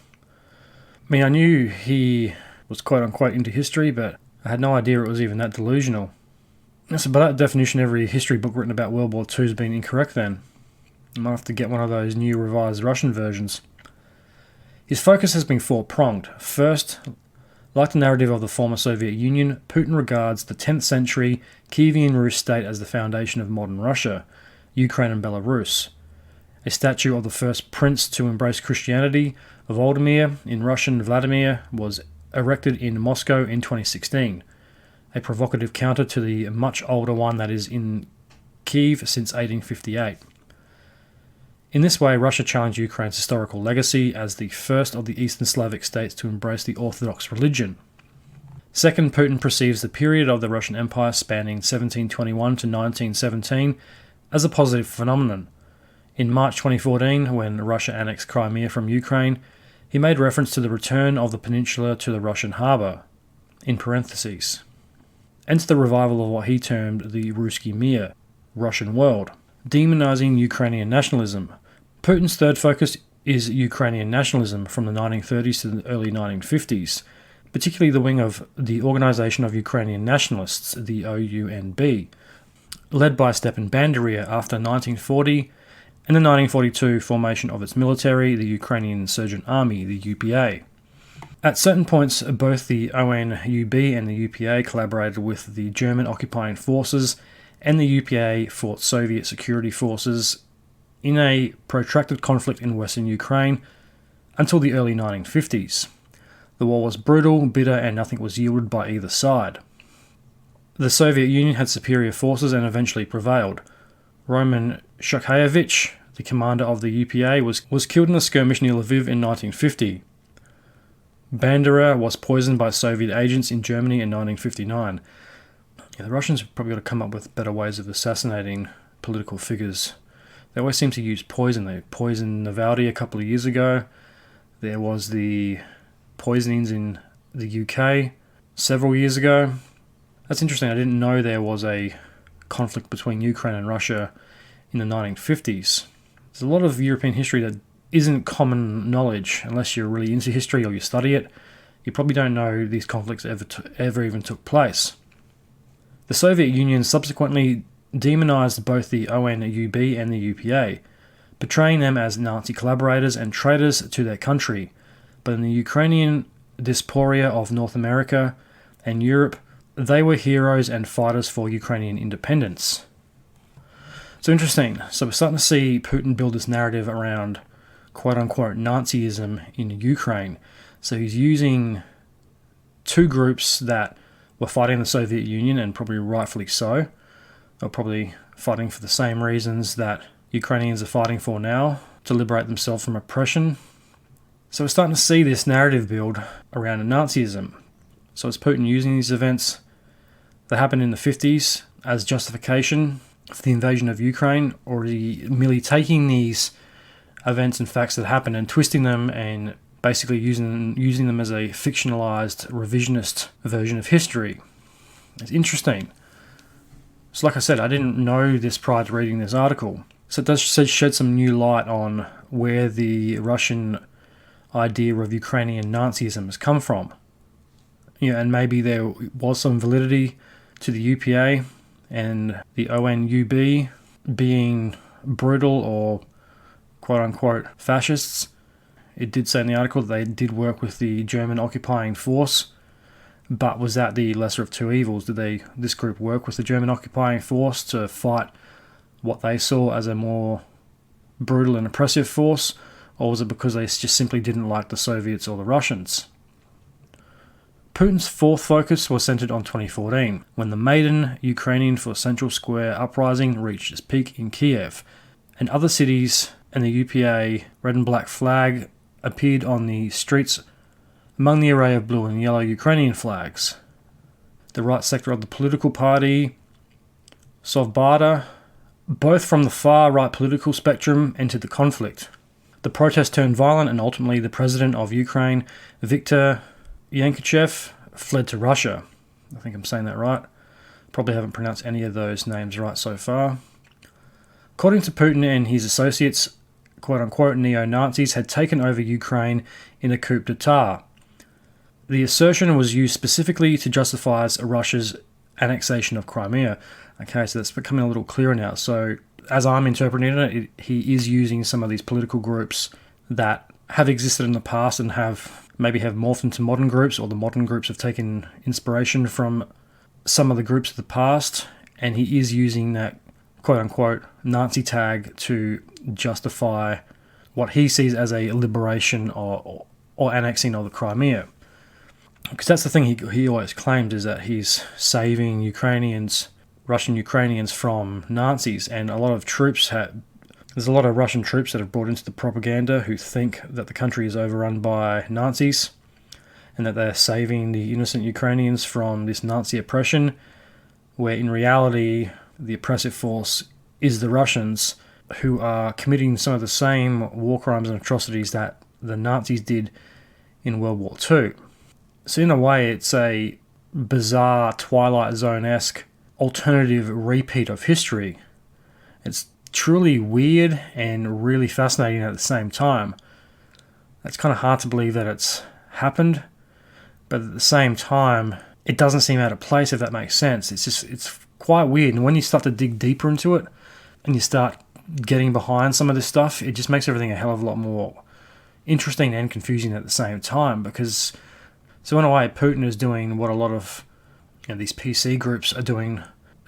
I knew he was quote-unquote into history, but I had no idea it was even that delusional. So by that definition, every history book written about World War II has been incorrect then. I might have to get one of those new revised Russian versions. His focus has been four-pronged. First, like the narrative of the former Soviet Union, Putin regards the 10th century Kievan Rus state as the foundation of modern Russia, Ukraine and Belarus. A statue of the first prince to embrace Christianity, Volodymyr, in Russian Vladimir, was erected in Moscow in 2016, a provocative counter to the much older one that is in Kiev since 1858. In this way, Russia challenged Ukraine's historical legacy as the first of the Eastern Slavic states to embrace the Orthodox religion. Second, Putin perceives the period of the Russian Empire spanning 1721 to 1917 as a positive phenomenon. In March 2014, when Russia annexed Crimea from Ukraine, He made reference to the return of the peninsula to the Russian harbour, in parentheses, and to the revival of what he termed the Ruski Mir, Russian world, demonising Ukrainian nationalism. Putin's third focus is Ukrainian nationalism from the 1930s to the early 1950s, particularly the wing of the Organisation of Ukrainian Nationalists, the OUNB, led by Stepan Bandera after 1940 and the 1942 formation of its military, the Ukrainian Insurgent Army, the UPA. At certain points, both the ONUB and the UPA collaborated with the German occupying forces, and the UPA fought Soviet security forces in a protracted conflict in western Ukraine until the early 1950s. The war was brutal, bitter, and nothing was yielded by either side. The Soviet Union had superior forces and eventually prevailed. Roman Shukayevich, the commander of the UPA, was killed in a skirmish near Lviv in 1950. Bandera was poisoned by Soviet agents in Germany in 1959. The Russians have probably got to come up with better ways of assassinating political figures. They always seem to use poison. They poisoned Navalny a couple of years ago. There was the poisonings in the UK several years ago. That's interesting. I didn't know there was a conflict between Ukraine and Russia in the 1950s. There's a lot of European history that isn't common knowledge unless you're really into history or you study it. You probably don't know these conflicts ever even took place. The Soviet Union subsequently demonized both the ONUB and the UPA, portraying them as Nazi collaborators and traitors to their country. But in the Ukrainian diaspora of North America and Europe, they were heroes and fighters for Ukrainian independence. So interesting. So we're starting to see Putin build this narrative around quote-unquote Nazism in Ukraine. So he's using two groups that were fighting the Soviet Union, and probably rightfully so. They're probably fighting for the same reasons that Ukrainians are fighting for now, to liberate themselves from oppression. So we're starting to see this narrative build around Nazism. So it's Putin using these events that happened in the 50s as justification for the invasion of Ukraine, or is he merely taking these events and facts that happened and twisting them and basically using them as a fictionalized, revisionist version of history? It's interesting. So like I said, I didn't know this prior to reading this article. So it does shed some new light on where the Russian idea of Ukrainian Nazism has come from. And maybe there was some validity to the UPA and the ONUB being brutal or quote-unquote fascists. It did say in the article that they did work with the German occupying force, but was that the lesser of two evils? Did this group work with the German occupying force to fight what they saw as a more brutal and oppressive force, or was it because they just simply didn't like the Soviets or the Russians? Putin's fourth focus was centered on 2014, when the Maidan Ukrainian for Central Square uprising reached its peak in Kiev, and other cities and the UPA red and black flag appeared on the streets among the array of blue and yellow Ukrainian flags. The right sector of the political party, Sovbada, both from the far right political spectrum, entered the conflict. The protest turned violent, and ultimately the president of Ukraine, Viktor Yankuchev, fled to Russia. I think I'm saying that right. Probably haven't pronounced any of those names right so far. According to Putin and his associates, quote-unquote neo-Nazis had taken over Ukraine in a coup d'etat. The assertion was used specifically to justify Russia's annexation of Crimea. Okay, so that's becoming a little clearer now. So, as I'm interpreting it, he is using some of these political groups that have existed in the past and have morphed into modern groups, or the modern groups have taken inspiration from some of the groups of the past, and he is using that quote-unquote Nazi tag to justify what he sees as a liberation or annexing of the Crimea. Because that's the thing he always claims, is that he's saving Russian Ukrainians from Nazis, and there's a lot of Russian troops that have brought into the propaganda who think that the country is overrun by Nazis and that they're saving the innocent Ukrainians from this Nazi oppression, where in reality the oppressive force is the Russians, who are committing some of the same war crimes and atrocities that the Nazis did in World War II. So in a way, it's a bizarre Twilight Zone-esque alternative repeat of history. It's truly weird and really fascinating at the same time. It's kind of hard to believe that it's happened, but at the same time, it doesn't seem out of place, if that makes sense. It's quite weird, and when you start to dig deeper into it, and you start getting behind some of this stuff, it just makes everything a hell of a lot more interesting and confusing at the same time, because so in a way, Putin is doing what a lot of these PC groups are doing,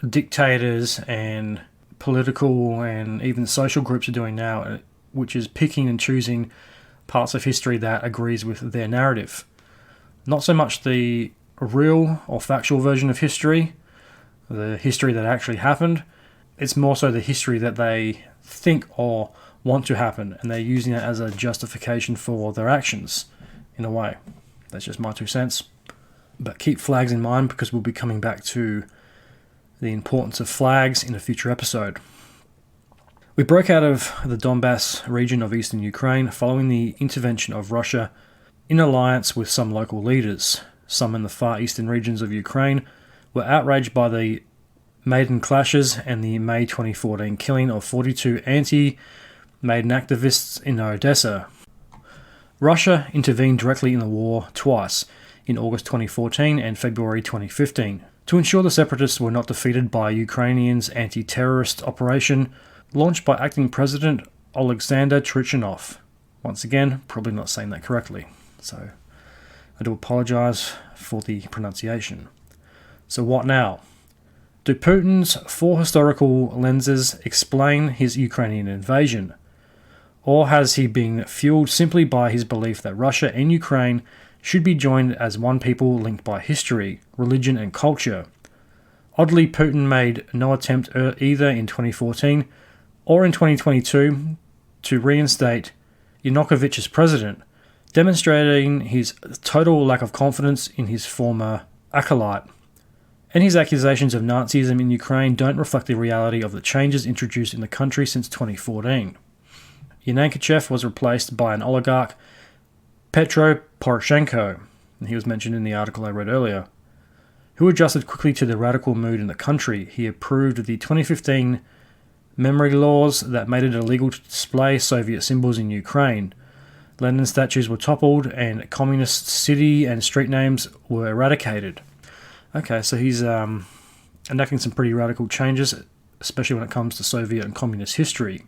dictators and political and even social groups are doing now, which is picking and choosing parts of history that agrees with their narrative. Not so much the real or factual version of history, the history that actually happened. It's more so the history that they think or want to happen, and they're using it as a justification for their actions, in a way. That's just my 2 cents. But keep flags in mind, because we'll be coming back to the importance of flags in a future episode. We broke out of the Donbass region of eastern Ukraine following the intervention of Russia in alliance with some local leaders. Some in the far eastern regions of Ukraine were outraged by the Maidan clashes and the May 2014 killing of 42 anti-Maidan activists in Odessa. Russia intervened directly in the war twice, in August 2014 and February 2015, to ensure the separatists were not defeated by Ukrainians' anti-terrorist operation launched by acting President Alexander Trichinov. Once again, probably not saying that correctly, so I do apologise for the pronunciation. So what now? Do Putin's 4 historical lenses explain his Ukrainian invasion? Or has he been fueled simply by his belief that Russia and Ukraine should be joined as one people linked by history, religion and culture? Oddly, Putin made no attempt either in 2014 or in 2022 to reinstate Yanukovych as president, demonstrating his total lack of confidence in his former acolyte. And his accusations of Nazism in Ukraine don't reflect the reality of the changes introduced in the country since 2014. Yanukovych was replaced by an oligarch, Petro Poroshenko, and he was mentioned in the article I read earlier, who adjusted quickly to the radical mood in the country. He approved the 2015 memory laws that made it illegal to display Soviet symbols in Ukraine. Lenin statues were toppled and communist city and street names were eradicated. Okay, so he's enacting some pretty radical changes, especially when it comes to Soviet and communist history.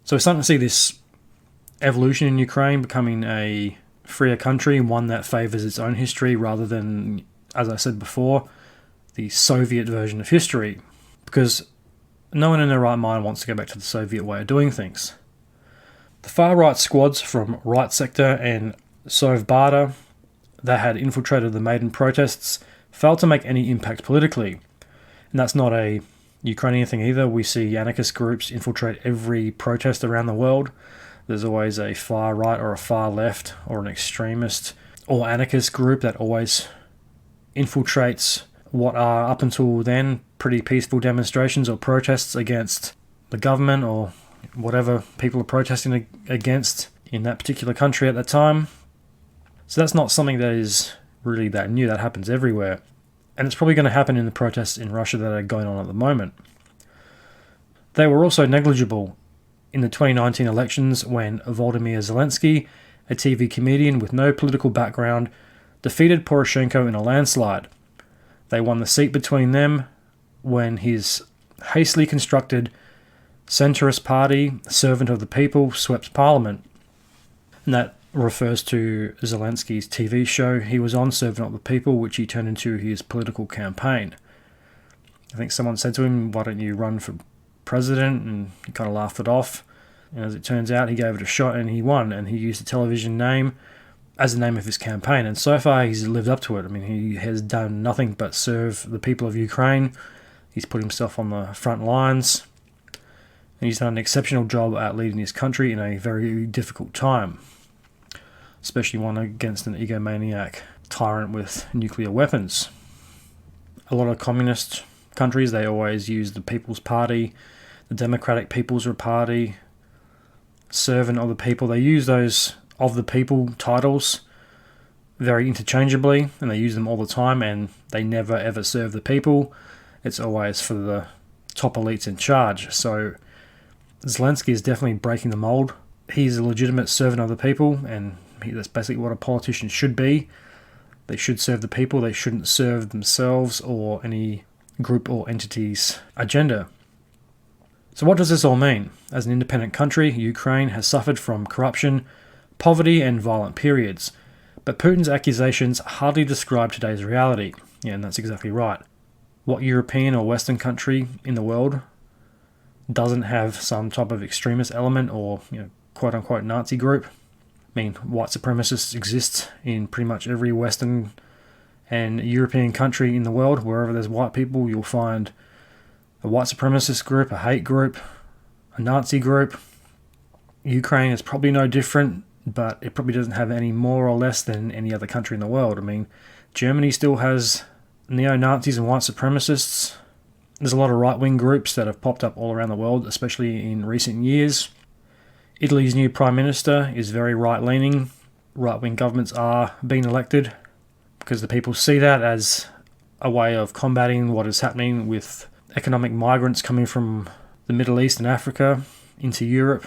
So we're starting to see this evolution in Ukraine becoming a freer country, one that favours its own history rather than, as I said before, the Soviet version of history. Because no one in their right mind wants to go back to the Soviet way of doing things. The far-right squads from Right Sector and Sovbata that had infiltrated the Maidan protests failed to make any impact politically. And that's not a Ukrainian thing either. We see anarchist groups infiltrate every protest around the world. There's always a far right or a far left or an extremist or anarchist group that always infiltrates what are up until then pretty peaceful demonstrations or protests against the government or whatever people are protesting against in that particular country at that time. So that's not something that is really that new. That happens everywhere. And it's probably going to happen in the protests in Russia that are going on at the moment. They were also negligible in the 2019 elections when Volodymyr Zelensky, a TV comedian with no political background, defeated Poroshenko in a landslide. They won the seat between them when his hastily constructed centrist party, Servant of the People, swept parliament. And that refers to Zelensky's TV show he was on, Servant of the People, which he turned into his political campaign. I think someone said to him, "Why don't you run for president?" And he kind of laughed it off. And as it turns out, he gave it a shot and he won. And he used the television name as the name of his campaign. And so far, he's lived up to it. I mean, he has done nothing but serve the people of Ukraine. He's put himself on the front lines. And he's done an exceptional job at leading his country in a very difficult time, especially one against an egomaniac tyrant with nuclear weapons. A lot of communist countries, they always use the People's Party, the Democratic People's Party, Servant of the People. They use those of the people titles very interchangeably, and they use them all the time, and they never ever serve the people. It's always for the top elites in charge. So Zelensky is definitely breaking the mold. He's a legitimate servant of the people, and that's basically what a politician should be. They should serve the people. They shouldn't serve themselves or any group or entity's agenda. So what does this all mean? As an independent country, Ukraine has suffered from corruption, poverty, and violent periods. But Putin's accusations hardly describe today's reality. Yeah, and that's exactly right. What European or Western country in the world doesn't have some type of extremist element or, quote-unquote Nazi group? I mean, white supremacists exist in pretty much every Western and European country in the world. Wherever there's white people, you'll find a white supremacist group, a hate group, a Nazi group. Ukraine is probably no different, but it probably doesn't have any more or less than any other country in the world. I mean, Germany still has neo-Nazis and white supremacists. There's a lot of right-wing groups that have popped up all around the world, especially in recent years. Italy's new Prime Minister is very right-leaning. Right-wing governments are being elected because the people see that as a way of combating what is happening with economic migrants coming from the Middle East and Africa into Europe.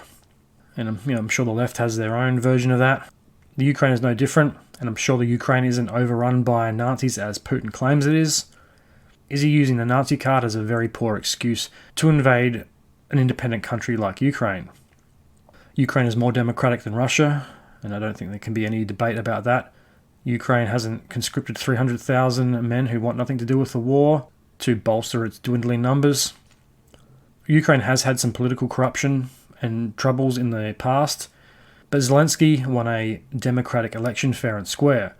And I'm sure the left has their own version of that. The Ukraine is no different, and I'm sure the Ukraine isn't overrun by Nazis as Putin claims it is. Is he using the Nazi card as a very poor excuse to invade an independent country like Ukraine? Ukraine is more democratic than Russia, and I don't think there can be any debate about that. Ukraine hasn't conscripted 300,000 men who want nothing to do with the war to bolster its dwindling numbers. Ukraine has had some political corruption and troubles in the past, but Zelensky won a democratic election fair and square,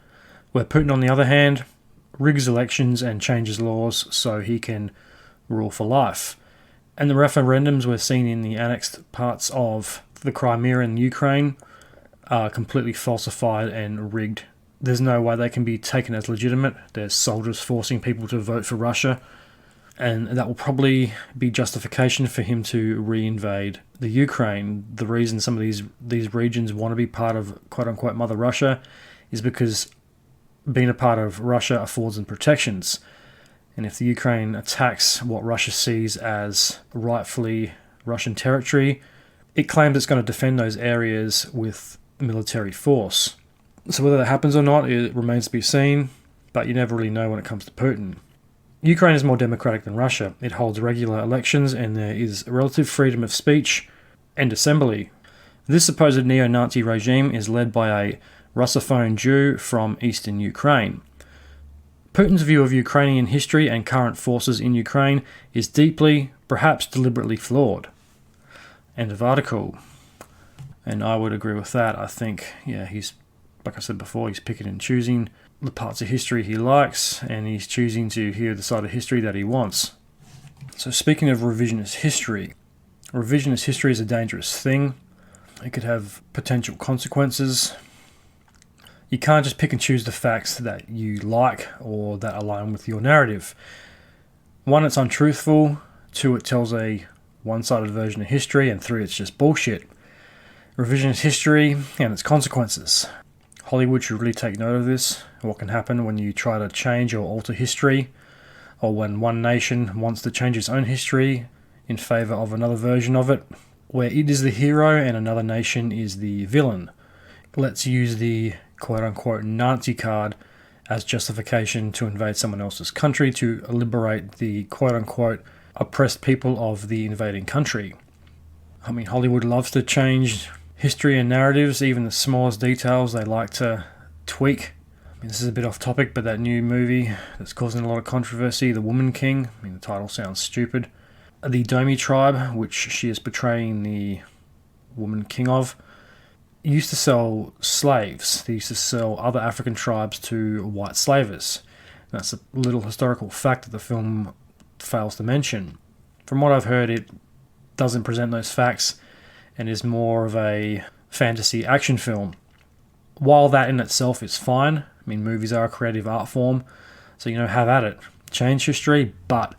where Putin, on the other hand, rigs elections and changes laws so he can rule for life. And the referendums we're seeing in the annexed parts of the Crimea and Ukraine are completely falsified and rigged. There's no way they can be taken as legitimate. There's soldiers forcing people to vote for Russia, and that will probably be justification for him to re-invade the Ukraine. The reason some of these regions want to be part of quote-unquote Mother Russia is because being a part of Russia affords them protections. And if the Ukraine attacks what Russia sees as rightfully Russian territory, it claims it's going to defend those areas with military force. So whether that happens or not, it remains to be seen, but you never really know when it comes to Putin. Ukraine is more democratic than Russia. It holds regular elections, and there is relative freedom of speech and assembly. This supposed neo-Nazi regime is led by a Russophone Jew from eastern Ukraine. Putin's view of Ukrainian history and current forces in Ukraine is deeply, perhaps deliberately flawed. End of article. And I would agree with that. I think, he's, like I said before, he's picking and choosing the parts of history he likes, and he's choosing to hear the side of history that he wants. So speaking of revisionist history is a dangerous thing. It could have potential consequences. You can't just pick and choose the facts that you like or that align with your narrative. One, it's untruthful. Two, it tells a one-sided version of history. And three, it's just bullshit. Revisionist history and its consequences. Hollywood should really take note of this. What can happen when you try to change or alter history, or when one nation wants to change its own history in favour of another version of it, where it is the hero and another nation is the villain. Let's use the quote-unquote Nazi card as justification to invade someone else's country to liberate the quote-unquote oppressed people of the invading country. I mean, Hollywood loves to change history and narratives, even the smallest details they like to tweak. I mean, this is a bit off topic, but that new movie that's causing a lot of controversy, The Woman King, I mean, the title sounds stupid. The Domi tribe, which she is portraying the woman king of, used to sell slaves. They used to sell other African tribes to white slavers. That's a little historical fact that the film fails to mention. From what I've heard, it doesn't present those facts and is more of a fantasy action film. While that in itself is fine, I mean, movies are a creative art form, so have at it. Change history, but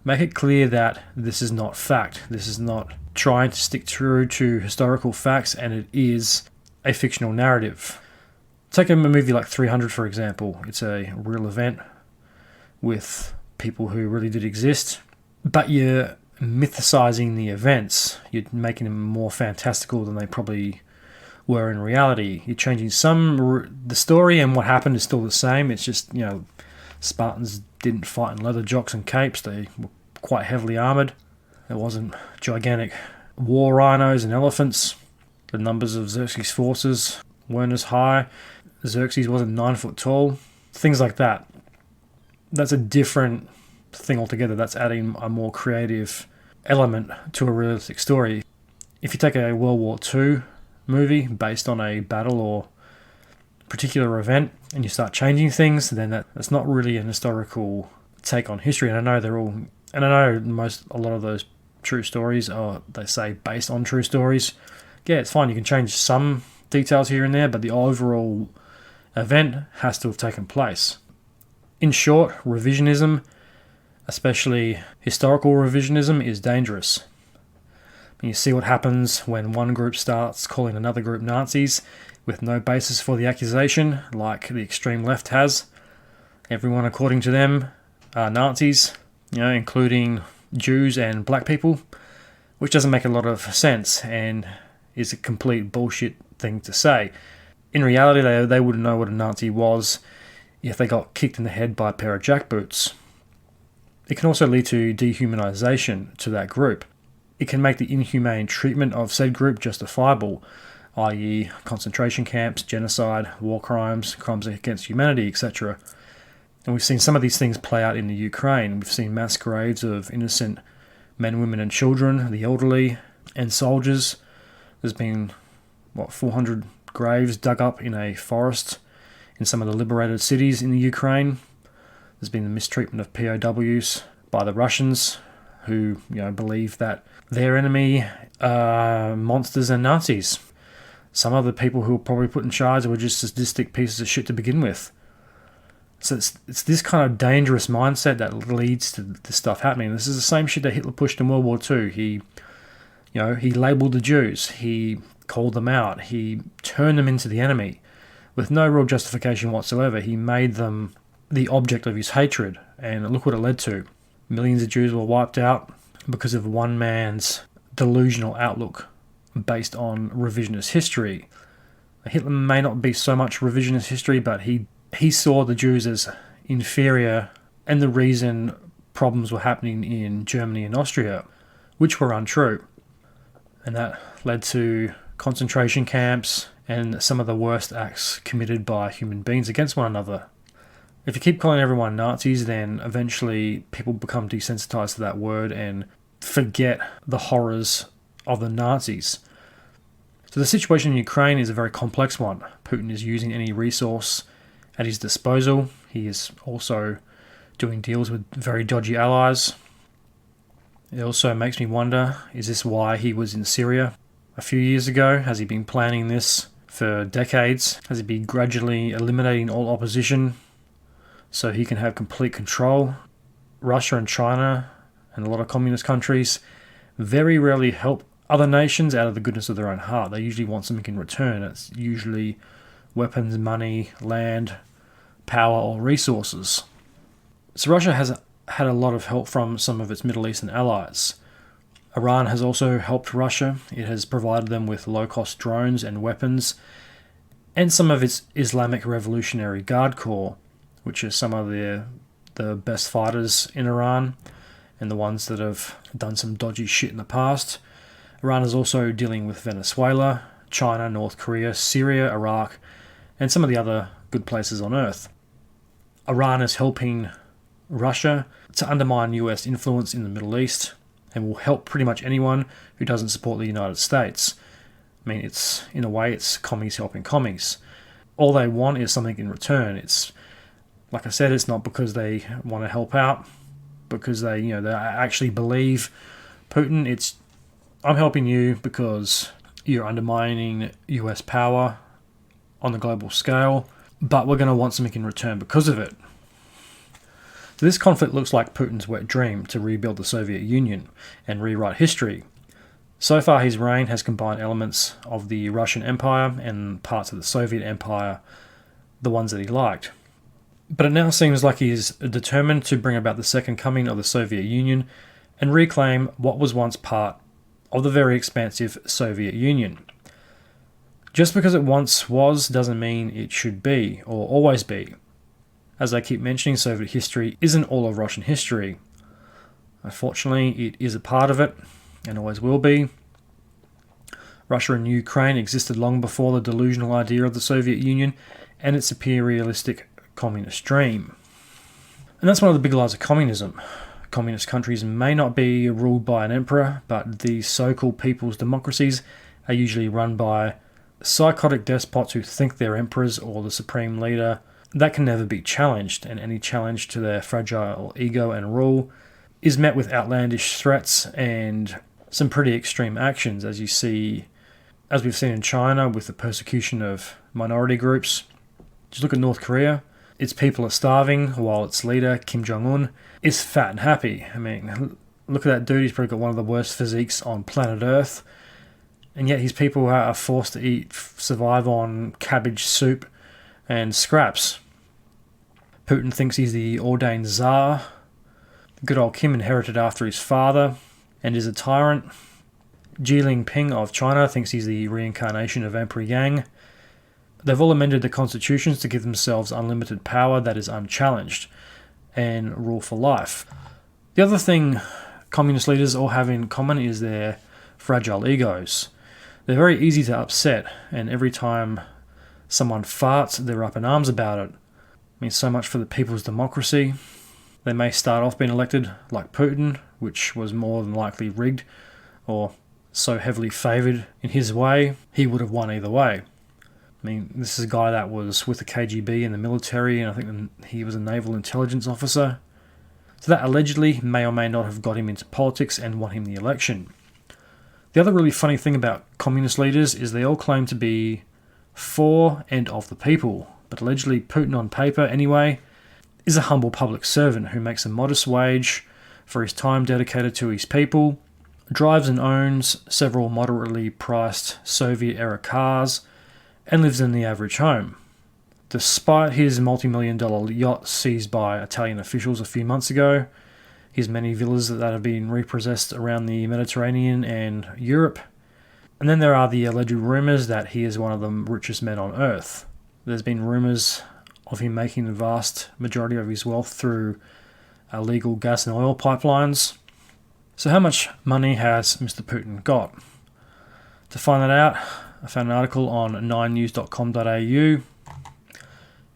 make it clear that this is not fact. This is not trying to stick true to historical facts, and it is a fictional narrative. Take a movie like 300, for example. It's a real event with people who really did exist, but you're mythicizing the events. You're making them more fantastical than they probably were in reality. You're changing the story, and what happened is still the same. It's just, Spartans didn't fight in leather jocks and capes. They were quite heavily armoured. There wasn't gigantic war rhinos and elephants. The numbers of Xerxes' forces weren't as high. Xerxes wasn't 9 foot tall. Things like that. That's a different thing altogether. That's adding a more creative element to a realistic story. If you take a World War II movie based on a battle or particular event and you start changing things, then that's not really an historical take on history. And I know a lot of those true stories are, they say, based on true stories. Yeah, it's fine. You can change some details here and there, but the overall event has to have taken place. In short, revisionism, especially historical revisionism, is dangerous. You see what happens when one group starts calling another group Nazis with no basis for the accusation, like the extreme left has. Everyone, according to them, are Nazis, including Jews and black people, which doesn't make a lot of sense and is a complete bullshit thing to say. In reality, they wouldn't know what a Nazi was if they got kicked in the head by a pair of jackboots. It can also lead to dehumanization to that group. It can make the inhumane treatment of said group justifiable, i.e. concentration camps, genocide, war crimes, crimes against humanity, etc. And we've seen some of these things play out in the Ukraine. We've seen mass graves of innocent men, women and children, the elderly and soldiers. There's been, 400 graves dug up in a forest in some of the liberated cities in the Ukraine. There's been the mistreatment of POWs by the Russians, who believe that their enemy are monsters and Nazis. Some of the people who were probably put in charge were just sadistic pieces of shit to begin with. So it's this kind of dangerous mindset that leads to this stuff happening. This is the same shit that Hitler pushed in World War II. He labelled the Jews. He called them out. He turned them into the enemy with no real justification whatsoever. He made them the object of his hatred, and look what it led to. Millions of Jews were wiped out because of one man's delusional outlook based on revisionist history. Hitler may not be so much revisionist history, but he saw the Jews as inferior and the reason problems were happening in Germany and Austria, which were untrue. And that led to concentration camps and some of the worst acts committed by human beings against one another. If you keep calling everyone Nazis, then eventually people become desensitized to that word and forget the horrors of the Nazis. So the situation in Ukraine is a very complex one. Putin is using any resource at his disposal. He is also doing deals with very dodgy allies. It also makes me wonder, is this why he was in Syria a few years ago? Has he been planning this for decades? Has he been gradually eliminating all opposition so he can have complete control? Russia and China and a lot of communist countries very rarely help other nations out of the goodness of their own heart. They usually want something in return. It's usually weapons, money, land, power, or resources. So Russia has had a lot of help from some of its Middle Eastern allies. Iran has also helped Russia. It has provided them with low-cost drones and weapons, and some of its Islamic Revolutionary Guard Corps, which are some of the best fighters in Iran and the ones that have done some dodgy shit in the past. Iran is also dealing with Venezuela, China, North Korea, Syria, Iraq, and some of the other good places on Earth. Iran is helping Russia to undermine US influence in the Middle East and will help pretty much anyone who doesn't support the United States. I mean, in a way, it's commies helping commies. All they want is something in return. It's, like I said, it's not because they want to help out, because they actually believe Putin. It's, I'm helping you because you're undermining US power on the global scale, but we're going to want something in return because of it. So this conflict looks like Putin's wet dream to rebuild the Soviet Union and rewrite history. So far, his reign has combined elements of the Russian Empire and parts of the Soviet Empire, the ones that he liked. But it now seems like he is determined to bring about the second coming of the Soviet Union and reclaim what was once part of the very expansive Soviet Union. Just because it once was doesn't mean it should be, or always be. As I keep mentioning, Soviet history isn't all of Russian history. Unfortunately, it is a part of it, and always will be. Russia and Ukraine existed long before the delusional idea of the Soviet Union and its imperialistic communist dream. And that's one of the big lies of communism. Communist countries may not be ruled by an emperor, but these so-called people's democracies are usually run by psychotic despots who think they're emperors or the supreme leader. That can never be challenged, and any challenge to their fragile ego and rule is met with outlandish threats and some pretty extreme actions, as we've seen in China with the persecution of minority groups. Just look at North Korea. Its people are starving while its leader, Kim Jong-un, is fat and happy. I mean, look at that dude. He's probably got one of the worst physiques on planet Earth. And yet his people are forced to survive on cabbage soup and scraps. Putin thinks he's the ordained Tsar. Good old Kim inherited after his father and is a tyrant. Xi Jinping of China thinks he's the reincarnation of Emperor Yang. They've all amended the constitutions to give themselves unlimited power that is unchallenged and rule for life. The other thing communist leaders all have in common is their fragile egos. They're very easy to upset, and every time someone farts, they're up in arms about it. It means so much for the people's democracy. They may start off being elected like Putin, which was more than likely rigged, or so heavily favoured in his way, he would have won either way. I mean, this is a guy that was with the KGB in the military, and I think he was a naval intelligence officer. So that allegedly may or may not have got him into politics and won him the election. The other really funny thing about communist leaders is they all claim to be for and of the people, but allegedly Putin on paper anyway is a humble public servant who makes a modest wage for his time dedicated to his people, drives and owns several moderately priced Soviet-era cars, and lives in the average home. Despite his multi-million-dollar yacht seized by Italian officials a few months ago, his many villas that have been repossessed around the Mediterranean and Europe, and then there are the alleged rumours that he is one of the richest men on earth. There's been rumours of him making the vast majority of his wealth through illegal gas and oil pipelines. So how much money has Mr. Putin got? To find that out, I found an article on 9news.com.au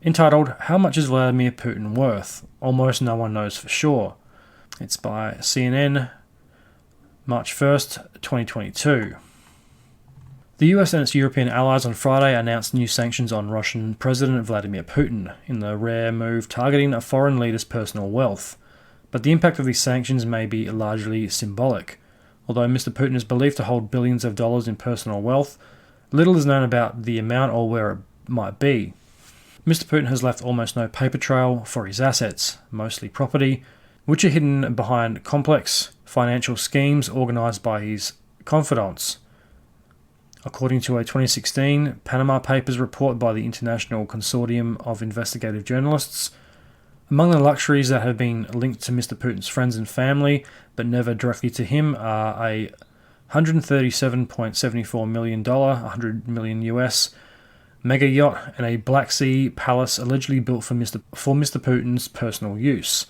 entitled, "How much is Vladimir Putin worth? Almost no one knows for sure." It's by CNN, March 1st, 2022. The US and its European allies on Friday announced new sanctions on Russian President Vladimir Putin, in the rare move targeting a foreign leader's personal wealth. But the impact of these sanctions may be largely symbolic. Although Mr. Putin is believed to hold billions of dollars in personal wealth, little is known about the amount or where it might be. Mr. Putin has left almost no paper trail for his assets, mostly property, which are hidden behind complex financial schemes organised by his confidants. According to a 2016 Panama Papers report by the International Consortium of Investigative Journalists, among the luxuries that have been linked to Mr. Putin's friends and family, but never directly to him, are a $137.74 million, $100 million US, mega yacht and a Black Sea palace allegedly built for Mr. Putin's personal use.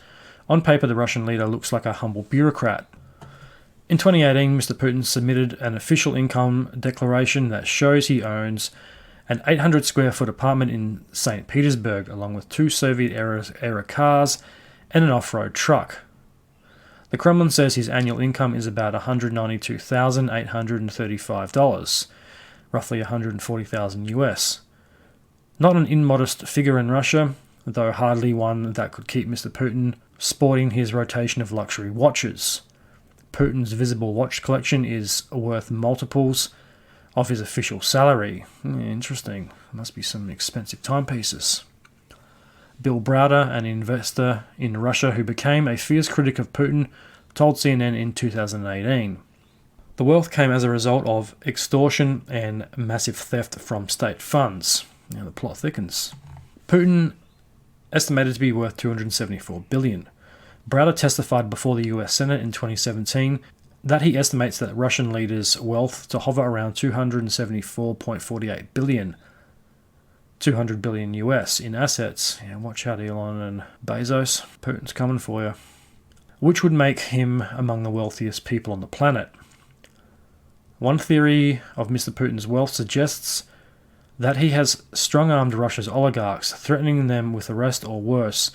On paper, the Russian leader looks like a humble bureaucrat. In 2018, Mr. Putin submitted an official income declaration that shows he owns an 800 square foot apartment in St. Petersburg, along with 2 Soviet-era cars and an off-road truck. The Kremlin says his annual income is about $192,835, roughly $140,000 US. Not an immodest figure in Russia, though hardly one that could keep Mr. Putin sporting his rotation of luxury watches. Putin's visible watch collection is worth multiples of his official salary. Interesting. Must be some expensive timepieces. Bill Browder, an investor in Russia who became a fierce critic of Putin, told CNN in 2018. The wealth came as a result of extortion and massive theft from state funds. Now the plot thickens. Putin estimated to be worth $274 billion. Browder testified before the US Senate in 2017 that he estimates that Russian leaders' wealth to hover around $274.48 billion. 200 billion US in assets. Yeah, watch out, Elon and Bezos. Putin's coming for you. Which would make him among the wealthiest people on the planet. One theory of Mr. Putin's wealth suggests that he has strong-armed Russia's oligarchs, threatening them with arrest or worse,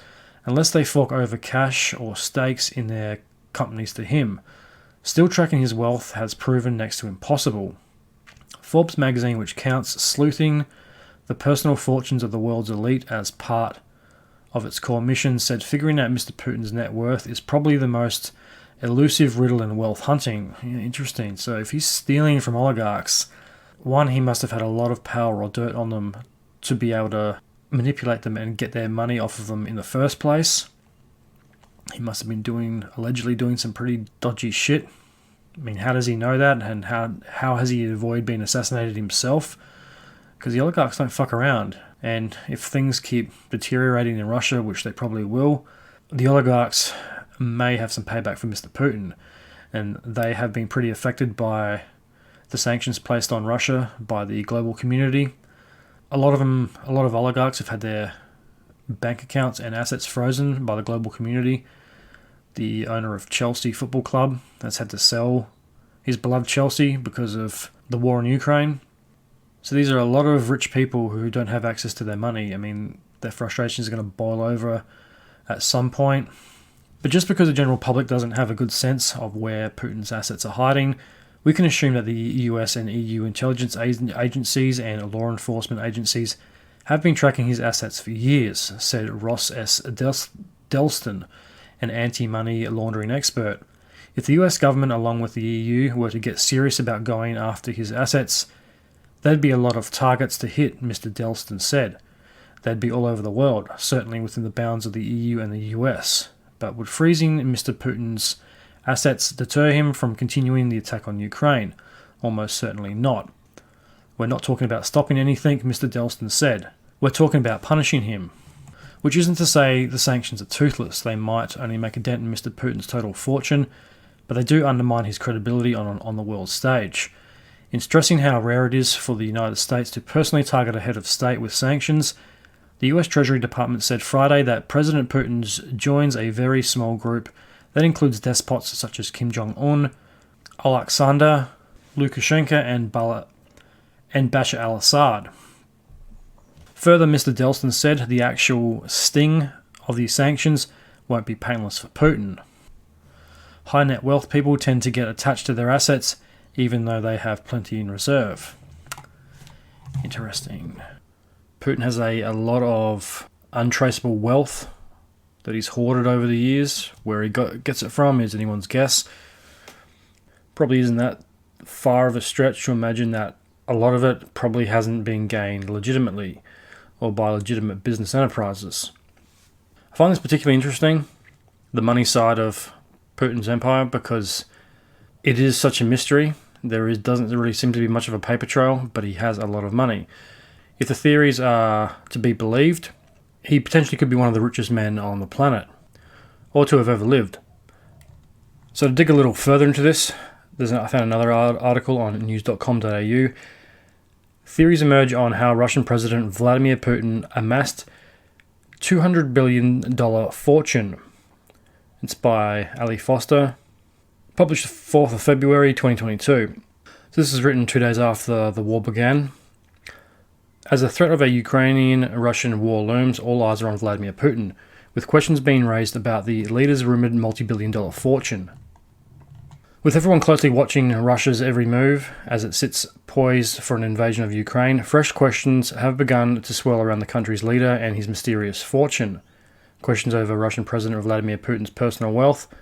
unless they fork over cash or stakes in their companies to him. Still tracking his wealth has proven next to impossible. Forbes magazine, which counts sleuthing the personal fortunes of the world's elite as part of its core mission, said figuring out Mr. Putin's net worth is probably the most elusive riddle in wealth hunting. Yeah, interesting. So if he's stealing from oligarchs, one, he must have had a lot of power or dirt on them to be able to manipulate them and get their money off of them in the first place. He must have been allegedly doing some pretty dodgy shit. I mean, how does he know that? And how has he avoided being assassinated himself? Because the oligarchs don't fuck around. And if things keep deteriorating in Russia, which they probably will, the oligarchs may have some payback for Mr. Putin. And they have been pretty affected by the sanctions placed on Russia by the global community. A lot of oligarchs have had their bank accounts and assets frozen by the global community. The owner of Chelsea Football Club has had to sell his beloved Chelsea because of the war in Ukraine. So these are a lot of rich people who don't have access to their money. I mean, their frustrations are going to boil over at some point. But just because the general public doesn't have a good sense of where Putin's assets are hiding, we can assume that the US and EU intelligence agencies and law enforcement agencies have been tracking his assets for years, said Ross S. Delston, an anti-money laundering expert. If the US government, along with the EU, were to get serious about going after his assets, there'd be a lot of targets to hit, Mr. Delston said. They'd be all over the world, certainly within the bounds of the EU and the US. But would freezing Mr. Putin's assets deter him from continuing the attack on Ukraine? Almost certainly not. We're not talking about stopping anything, Mr. Delston said. We're talking about punishing him. Which isn't to say the sanctions are toothless. They might only make a dent in Mr. Putin's total fortune, but they do undermine his credibility on the world stage. In stressing how rare it is for the United States to personally target a head of state with sanctions, the US Treasury Department said Friday that President Putin joins a very small group that includes despots such as Kim Jong-un, Alexander Lukashenko, and Bashar al-Assad. Further, Mr. Delston said the actual sting of these sanctions won't be painless for Putin. High net wealth people tend to get attached to their assets even though they have plenty in reserve. Interesting. Putin has a lot of untraceable wealth that he's hoarded over the years. Where he gets it from is anyone's guess. Probably isn't that far of a stretch to imagine that a lot of it probably hasn't been gained legitimately or by legitimate business enterprises. I find this particularly interesting, the money side of Putin's empire, because it is such a mystery. Doesn't really seem to be much of a paper trail, but he has a lot of money. If the theories are to be believed, he potentially could be one of the richest men on the planet, or to have ever lived. So to dig a little further into this, I found another article on news.com.au. Theories emerge on how Russian President Vladimir Putin amassed $200 billion fortune. It's by Ali Foster, published 4th of February 2022. So this is written 2 days after the war began. As the threat of a Ukrainian-Russian war looms, all eyes are on Vladimir Putin, with questions being raised about the leader's rumoured multi-billion-dollar fortune. With everyone closely watching Russia's every move as it sits poised for an invasion of Ukraine, fresh questions have begun to swirl around the country's leader and his mysterious fortune. Questions over Russian President Vladimir Putin's personal wealth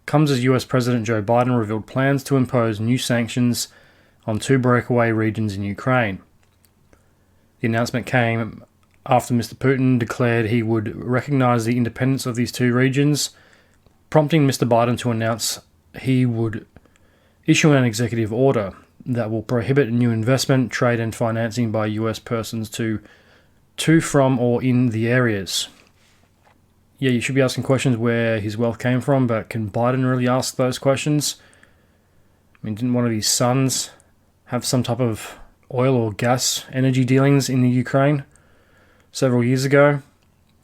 comes as US President Joe Biden revealed plans to impose new sanctions on 2 breakaway regions in Ukraine. The announcement came after Mr. Putin declared he would recognize the independence of these 2 regions, prompting Mr. Biden to announce he would issue an executive order that will prohibit new investment, trade and financing by US persons to, from, or in the areas. Yeah, you should be asking questions where his wealth came from, but can Biden really ask those questions? I mean, didn't one of his sons have some type of oil or gas energy dealings in the Ukraine several years ago?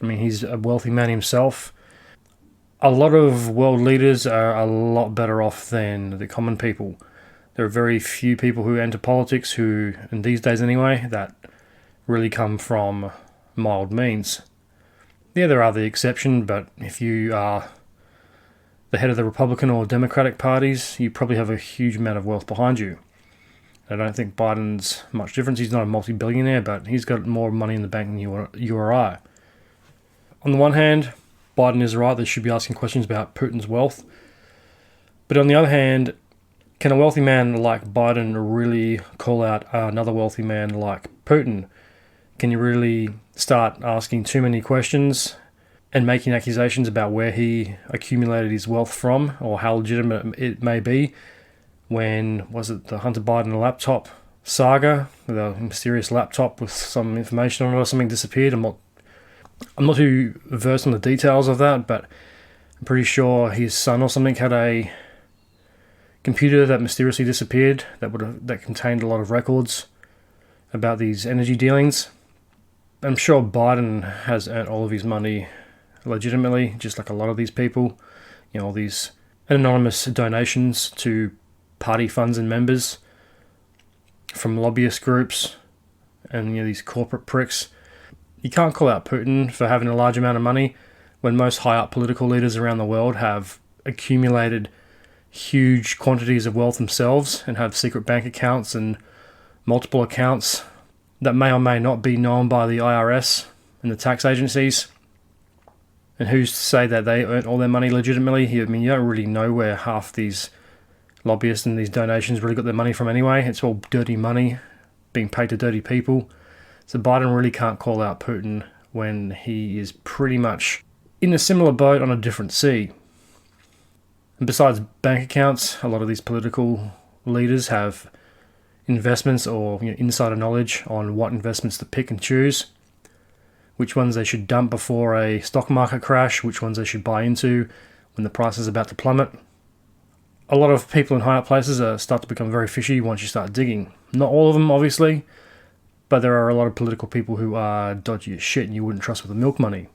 I mean, he's a wealthy man himself. A lot of world leaders are a lot better off than the common people. There are very few people who enter politics who, in these days anyway, that really come from mild means. Yeah, there are the exception, but if you are the head of the Republican or Democratic parties, you probably have a huge amount of wealth behind you. I don't think Biden's much different. He's not a multi-billionaire, but he's got more money in the bank than you or I. On the one hand, Biden is right. They should be asking questions about Putin's wealth. But on the other hand, can a wealthy man like Biden really call out another wealthy man like Putin? Can you really start asking too many questions and making accusations about where he accumulated his wealth from or how legitimate it may be? When, was it the Hunter Biden laptop saga? The mysterious laptop with some information on it or something disappeared. I'm not too versed on the details of that, but I'm pretty sure his son or something had a computer that mysteriously disappeared that contained a lot of records about these energy dealings. I'm sure Biden has earned all of his money legitimately, just like a lot of these people. You know, all these anonymous donations to party funds and members from lobbyist groups and, you know, these corporate pricks. You can't call out Putin for having a large amount of money when most high-up political leaders around the world have accumulated huge quantities of wealth themselves and have secret bank accounts and multiple accounts that may or may not be known by the IRS and the tax agencies. And who's to say that they earn all their money legitimately? I mean, you don't really know where half these lobbyists and these donations really got their money from anyway. It's all dirty money being paid to dirty people. So Biden really can't call out Putin when he is pretty much in a similar boat on a different sea. And besides bank accounts, a lot of these political leaders have investments or, you know, insider knowledge on what investments to pick and choose, which ones they should dump before a stock market crash, which ones they should buy into when the price is about to plummet. A lot of people in higher places start to become very fishy once you start digging. Not all of them, obviously, but there are a lot of political people who are dodgy as shit and you wouldn't trust with the milk money.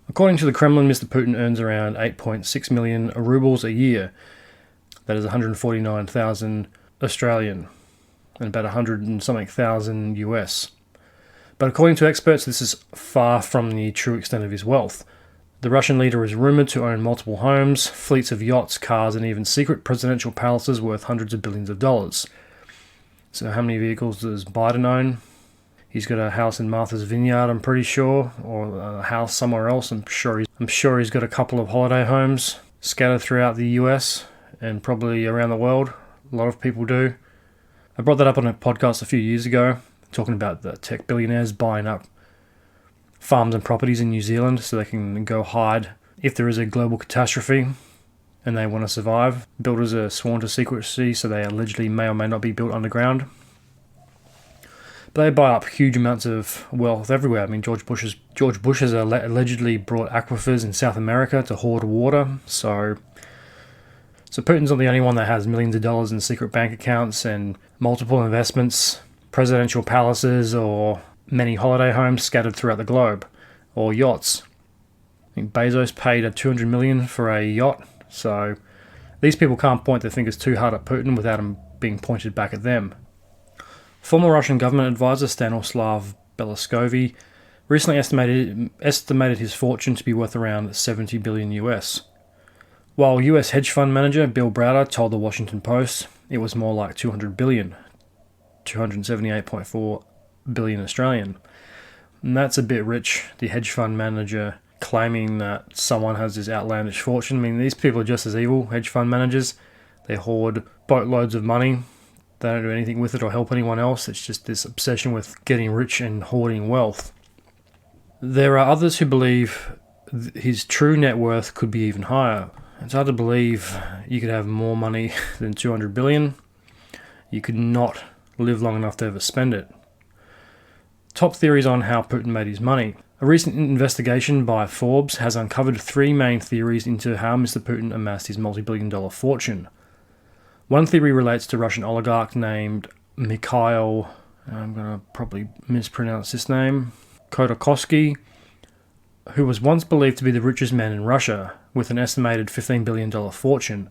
According to the Kremlin, Mr. Putin earns around 8.6 million rubles a year. That is 149,000 Australian and about 100 and something thousand US. But according to experts, this is far from the true extent of his wealth. The Russian leader is rumoured to own multiple homes, fleets of yachts, cars, and even secret presidential palaces worth hundreds of billions of dollars. So how many vehicles does Biden own? He's got a house in Martha's Vineyard, I'm pretty sure, or a house somewhere else. I'm sure he's got a couple of holiday homes scattered throughout the US and probably around the world. A lot of people do. I brought that up on a podcast a few years ago, talking about the tech billionaires buying up farms and properties in New Zealand so they can go hide if there is a global catastrophe and they want to survive. Builders are sworn to secrecy, so they allegedly may or may not be built underground. But they buy up huge amounts of wealth everywhere. I mean, George Bush has allegedly brought aquifers in South America to hoard water. So Putin's not the only one that has millions of dollars in secret bank accounts and multiple investments, presidential palaces, or many holiday homes scattered throughout the globe, or yachts. I think Bezos paid $200 million for a yacht. So these people can't point their fingers too hard at Putin without them being pointed back at them. Former Russian government advisor Stanislav Belaskovy recently estimated his fortune to be worth around 70 billion US. While US hedge fund manager Bill Browder told the Washington Post it was more like 200 billion, 278.4 billion Australian. And that's a bit rich, the hedge fund manager claiming that someone has this outlandish fortune. I mean, these people are just as evil, hedge fund managers. They hoard boatloads of money. They don't do anything with it or help anyone else. It's just this obsession with getting rich and hoarding wealth. There are others who believe his true net worth could be even higher. It's hard to believe you could have more money than 200 billion. You could not live long enough to ever spend it. Top theories on how Putin made his money. A recent investigation by Forbes has uncovered 3 main theories into how Mr. Putin amassed his multi-billion-dollar fortune. One theory relates to Russian oligarch named Mikhail, I'm going to probably mispronounce this name, Khodorkovsky, who was once believed to be the richest man in Russia, with an estimated $15 billion fortune.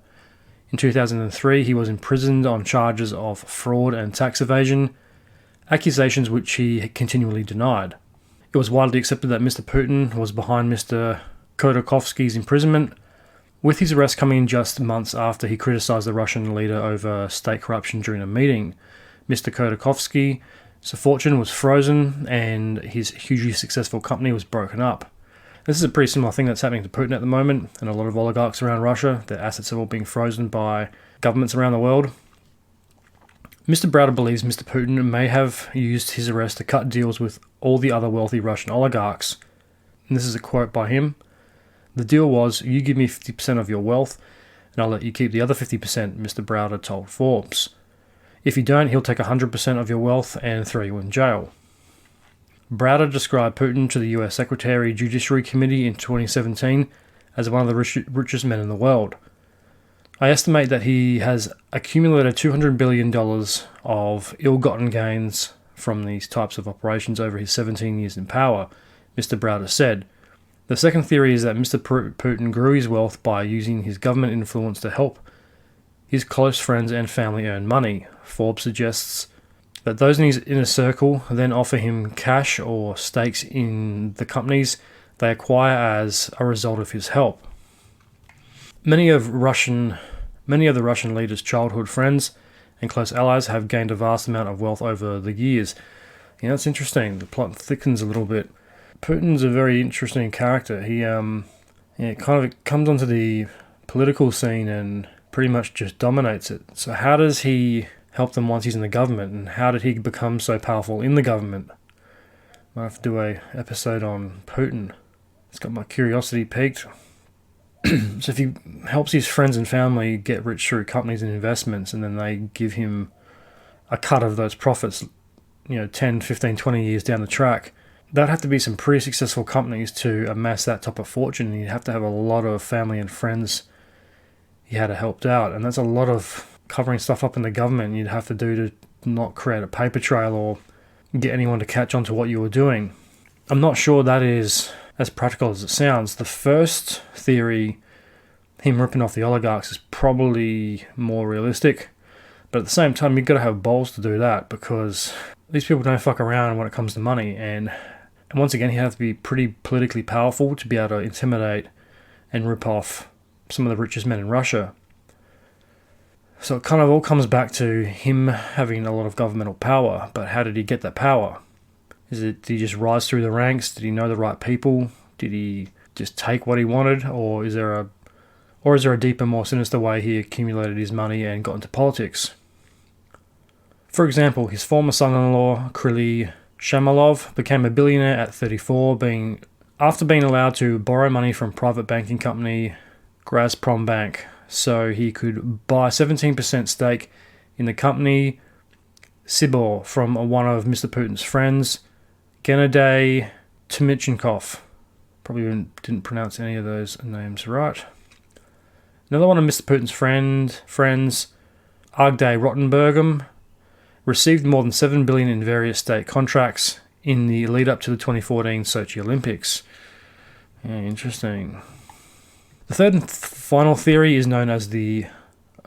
In 2003, he was imprisoned on charges of fraud and tax evasion, accusations which he continually denied. It was widely accepted that Mr. Putin was behind Mr. Khodorkovsky's imprisonment, with his arrest coming just months after he criticised the Russian leader over state corruption during a meeting. Mr. Khodorkovsky's fortune was frozen and his hugely successful company was broken up. This is a pretty similar thing that's happening to Putin at the moment and a lot of oligarchs around Russia. Their assets are all being frozen by governments around the world. Mr. Browder believes Mr. Putin may have used his arrest to cut deals with all the other wealthy Russian oligarchs. And this is a quote by him. "The deal was, you give me 50% of your wealth, and I'll let you keep the other 50%, Mr. Browder told Forbes. If you don't, he'll take 100% of your wealth and throw you in jail." Browder described Putin to the US Secretary Judiciary Committee in 2017 as one of the richest men in the world. "I estimate that he has accumulated $200 billion of ill-gotten gains from these types of operations over his 17 years in power," Mr. Browder said. The second theory is that Mr. Putin grew his wealth by using his government influence to help his close friends and family earn money. Forbes suggests that those in his inner circle then offer him cash or stakes in the companies they acquire as a result of his help. Many of the Russian leader's childhood friends and close allies have gained a vast amount of wealth over the years. You know, it's interesting. The plot thickens a little bit. Putin's a very interesting character. He kind of comes onto the political scene and pretty much just dominates it. So how does he help them once he's in the government, and how did he become so powerful in the government? Might have to do a episode on Putin. It's got my curiosity piqued. So if he helps his friends and family get rich through companies and investments, and then they give him a cut of those profits, 10, 15, 20 years down the track, that'd have to be some pretty successful companies to amass that type of fortune. You'd have to have a lot of family and friends he had helped out, and that's a lot of covering stuff up in the government you'd have to do to not create a paper trail or get anyone to catch on to what you were doing. I'm not sure that is as practical as it sounds. The first theory, him ripping off the oligarchs, is probably more realistic, but at the same time you've got to have balls to do that, because these people don't fuck around when it comes to money, and once again, he has to be pretty politically powerful to be able to intimidate and rip off some of the richest men in Russia. So it kind of all comes back to him having a lot of governmental power, but how did he get that power? Did he just rise through the ranks? Did he know the right people? Did he just take what he wanted? Or is there a deeper, more sinister way he accumulated his money and got into politics? For example, his former son-in-law, Kryly Shamalov, became a billionaire at 34, after being allowed to borrow money from private banking company Gazprombank, so he could buy a 17% stake in the company Sibor from one of Mr. Putin's friends, Gennady Timchenko. Probably didn't pronounce any of those names right. Another one of Mr. Putin's friends, Agday Rottenbergum, received more than $7 billion in various state contracts in the lead up to the 2014 Sochi Olympics. Yeah, interesting. The third and final theory is known as the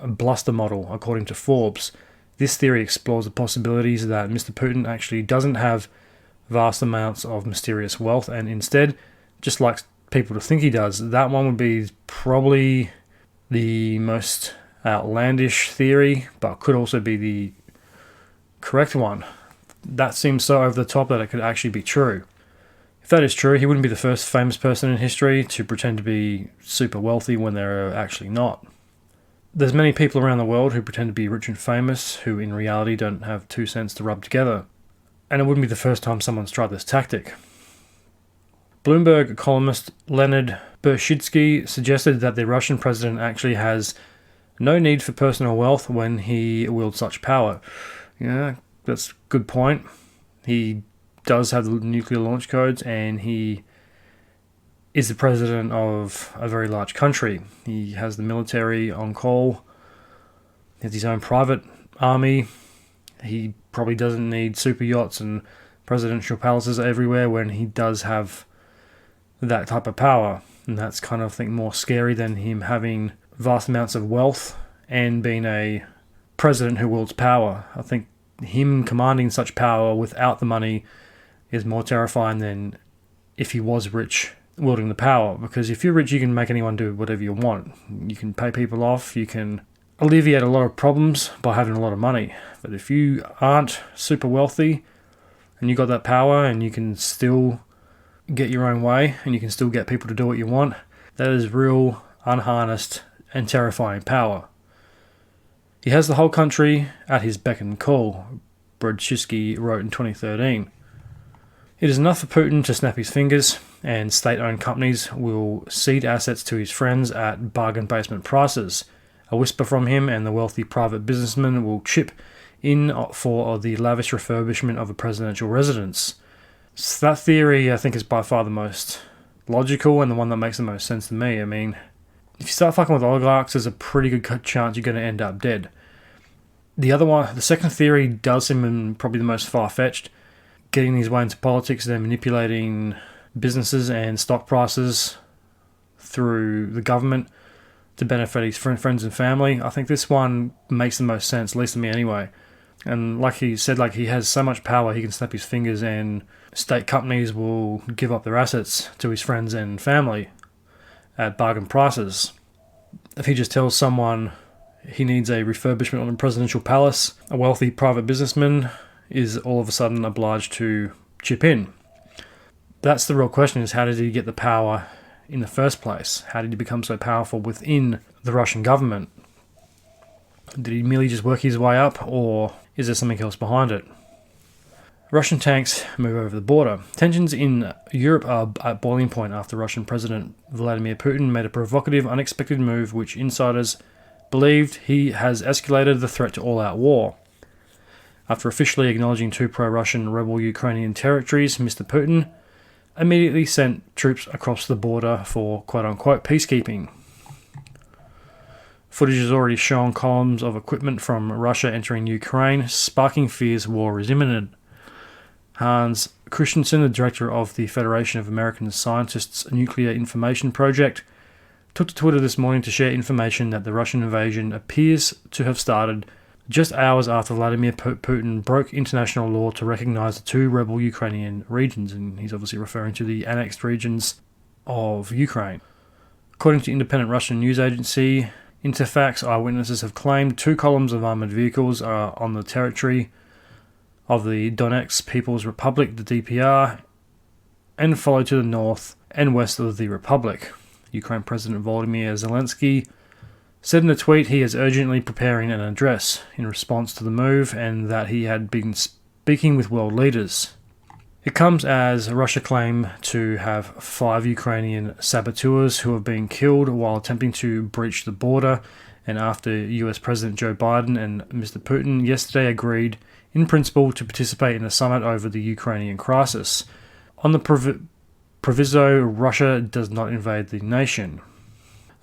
bluster model, according to Forbes. This theory explores the possibilities that Mr. Putin actually doesn't have vast amounts of mysterious wealth, and instead just likes people to think he does. That one would be probably the most outlandish theory, but could also be the correct one. That seems so over the top that it could actually be true. If that is true, he wouldn't be the first famous person in history to pretend to be super wealthy when they're actually not. There's many people around the world who pretend to be rich and famous who in reality don't have 2 cents to rub together. And it wouldn't be the first time someone's tried this tactic. Bloomberg columnist Leonard Bershitsky suggested that the Russian president actually has no need for personal wealth when he wields such power. Yeah, that's a good point. He does have the nuclear launch codes, and he is the president of a very large country. He has the military on call. He has his own private army. He probably doesn't need super yachts and presidential palaces everywhere when he does have that type of power. And that's kind of, I think, more scary than him having vast amounts of wealth and being a president who wields power. I think him commanding such power without the money is more terrifying than if he was rich wielding the power. Because if you're rich, you can make anyone do whatever you want. You can pay people off. You can alleviate a lot of problems by having a lot of money. But if you aren't super wealthy and you got that power and you can still get your own way and you can still get people to do what you want, that is real, unharnessed, and terrifying power. He has the whole country at his beck and call, Bershitsky wrote in 2013. It is enough for Putin to snap his fingers, and state-owned companies will cede assets to his friends at bargain basement prices. A whisper from him and the wealthy private businessman will chip in for the lavish refurbishment of a presidential residence. So that theory, I think, is by far the most logical and the one that makes the most sense to me. I mean, if you start fucking with oligarchs, there's a pretty good chance you're going to end up dead. The other one, the second theory, does seem probably the most far-fetched. Getting his way into politics and then manipulating businesses and stock prices through the government to benefit his friends and family. I think this one makes the most sense, at least to me anyway. And like he said, like, he has so much power, he can snap his fingers and state companies will give up their assets to his friends and family at bargain prices. If he just tells someone he needs a refurbishment on a presidential palace, a wealthy private businessman is all of a sudden obliged to chip in. That's the real question, is how did he get the power in the first place? How did he become so powerful within the Russian government? Did he merely just work his way up, or is there something else behind it? Russian tanks move over the border. Tensions in Europe are at boiling point after Russian President Vladimir Putin made a provocative, unexpected move which insiders believed he has escalated the threat to all-out war. After officially acknowledging two pro-Russian rebel Ukrainian territories, Mr. Putin immediately sent troops across the border for quote-unquote peacekeeping. Footage has already shown columns of equipment from Russia entering Ukraine, sparking fears war is imminent. Hans Christensen, the director of the Federation of American Scientists' Nuclear Information Project, took to Twitter this morning to share information that the Russian invasion appears to have started just hours after Vladimir Putin broke international law to recognize the two rebel Ukrainian regions, and he's obviously referring to the annexed regions of Ukraine. According to independent Russian news agency Interfax, eyewitnesses have claimed two columns of armoured vehicles are on the territory of the Donetsk People's Republic, the DPR, and follow to the north and west of the Republic. Ukraine President Volodymyr Zelensky said in a tweet he is urgently preparing an address in response to the move and that he had been speaking with world leaders. It comes as Russia claimed to have 5 Ukrainian saboteurs who have been killed while attempting to breach the border, and after US President Joe Biden and Mr. Putin yesterday agreed in principle to participate in a summit over the Ukrainian crisis. On the proviso, Russia does not invade the nation.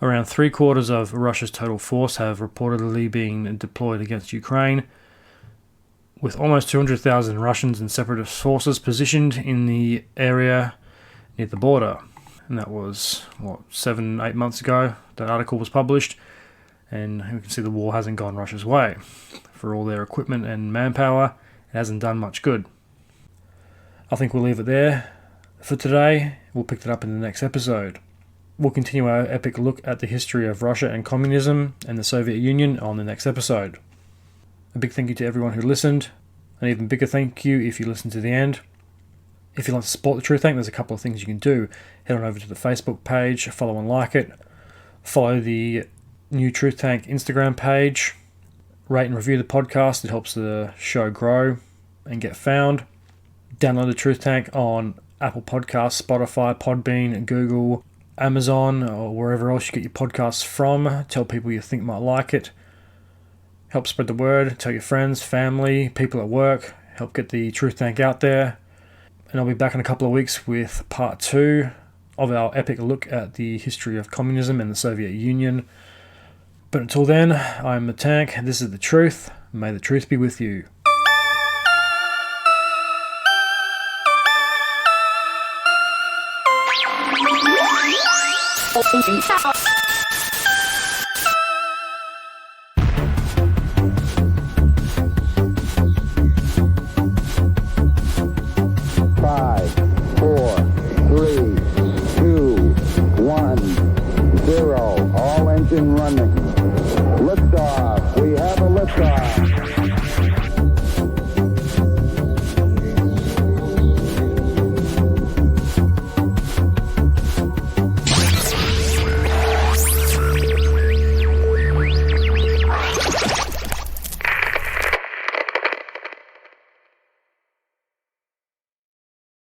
Around 3/4 of Russia's total force have reportedly been deployed against Ukraine, with almost 200,000 Russians and separatist forces positioned in the area near the border. And that was, 7-8 months ago that article was published, and we can see the war hasn't gone Russia's way. For all their equipment and manpower, it hasn't done much good. I think we'll leave it there for today. We'll pick it up in the next episode. We'll continue our epic look at the history of Russia and communism and the Soviet Union on the next episode. A big thank you to everyone who listened. An even bigger thank you if you listened to the end. If you'd like to support the Truth Tank, there's a couple of things you can do. Head on over to the Facebook page, follow and like it. Follow the new Truth Tank Instagram page. Rate and review the podcast. It helps the show grow and get found. Download the Truth Tank on Apple Podcasts, Spotify, Podbean, Google, Amazon, or wherever else you get your podcasts from. Tell people you think might like it. Help spread the word. Tell your friends, family, people at work. Help get the Truth Tank out there. And I'll be back in a couple of weeks with part 2 of our epic look at the history of communism and the Soviet Union. But until then, I'm the Tank. This is the truth. May the truth be with you. All engine running. Liftoff. We have a liftoff.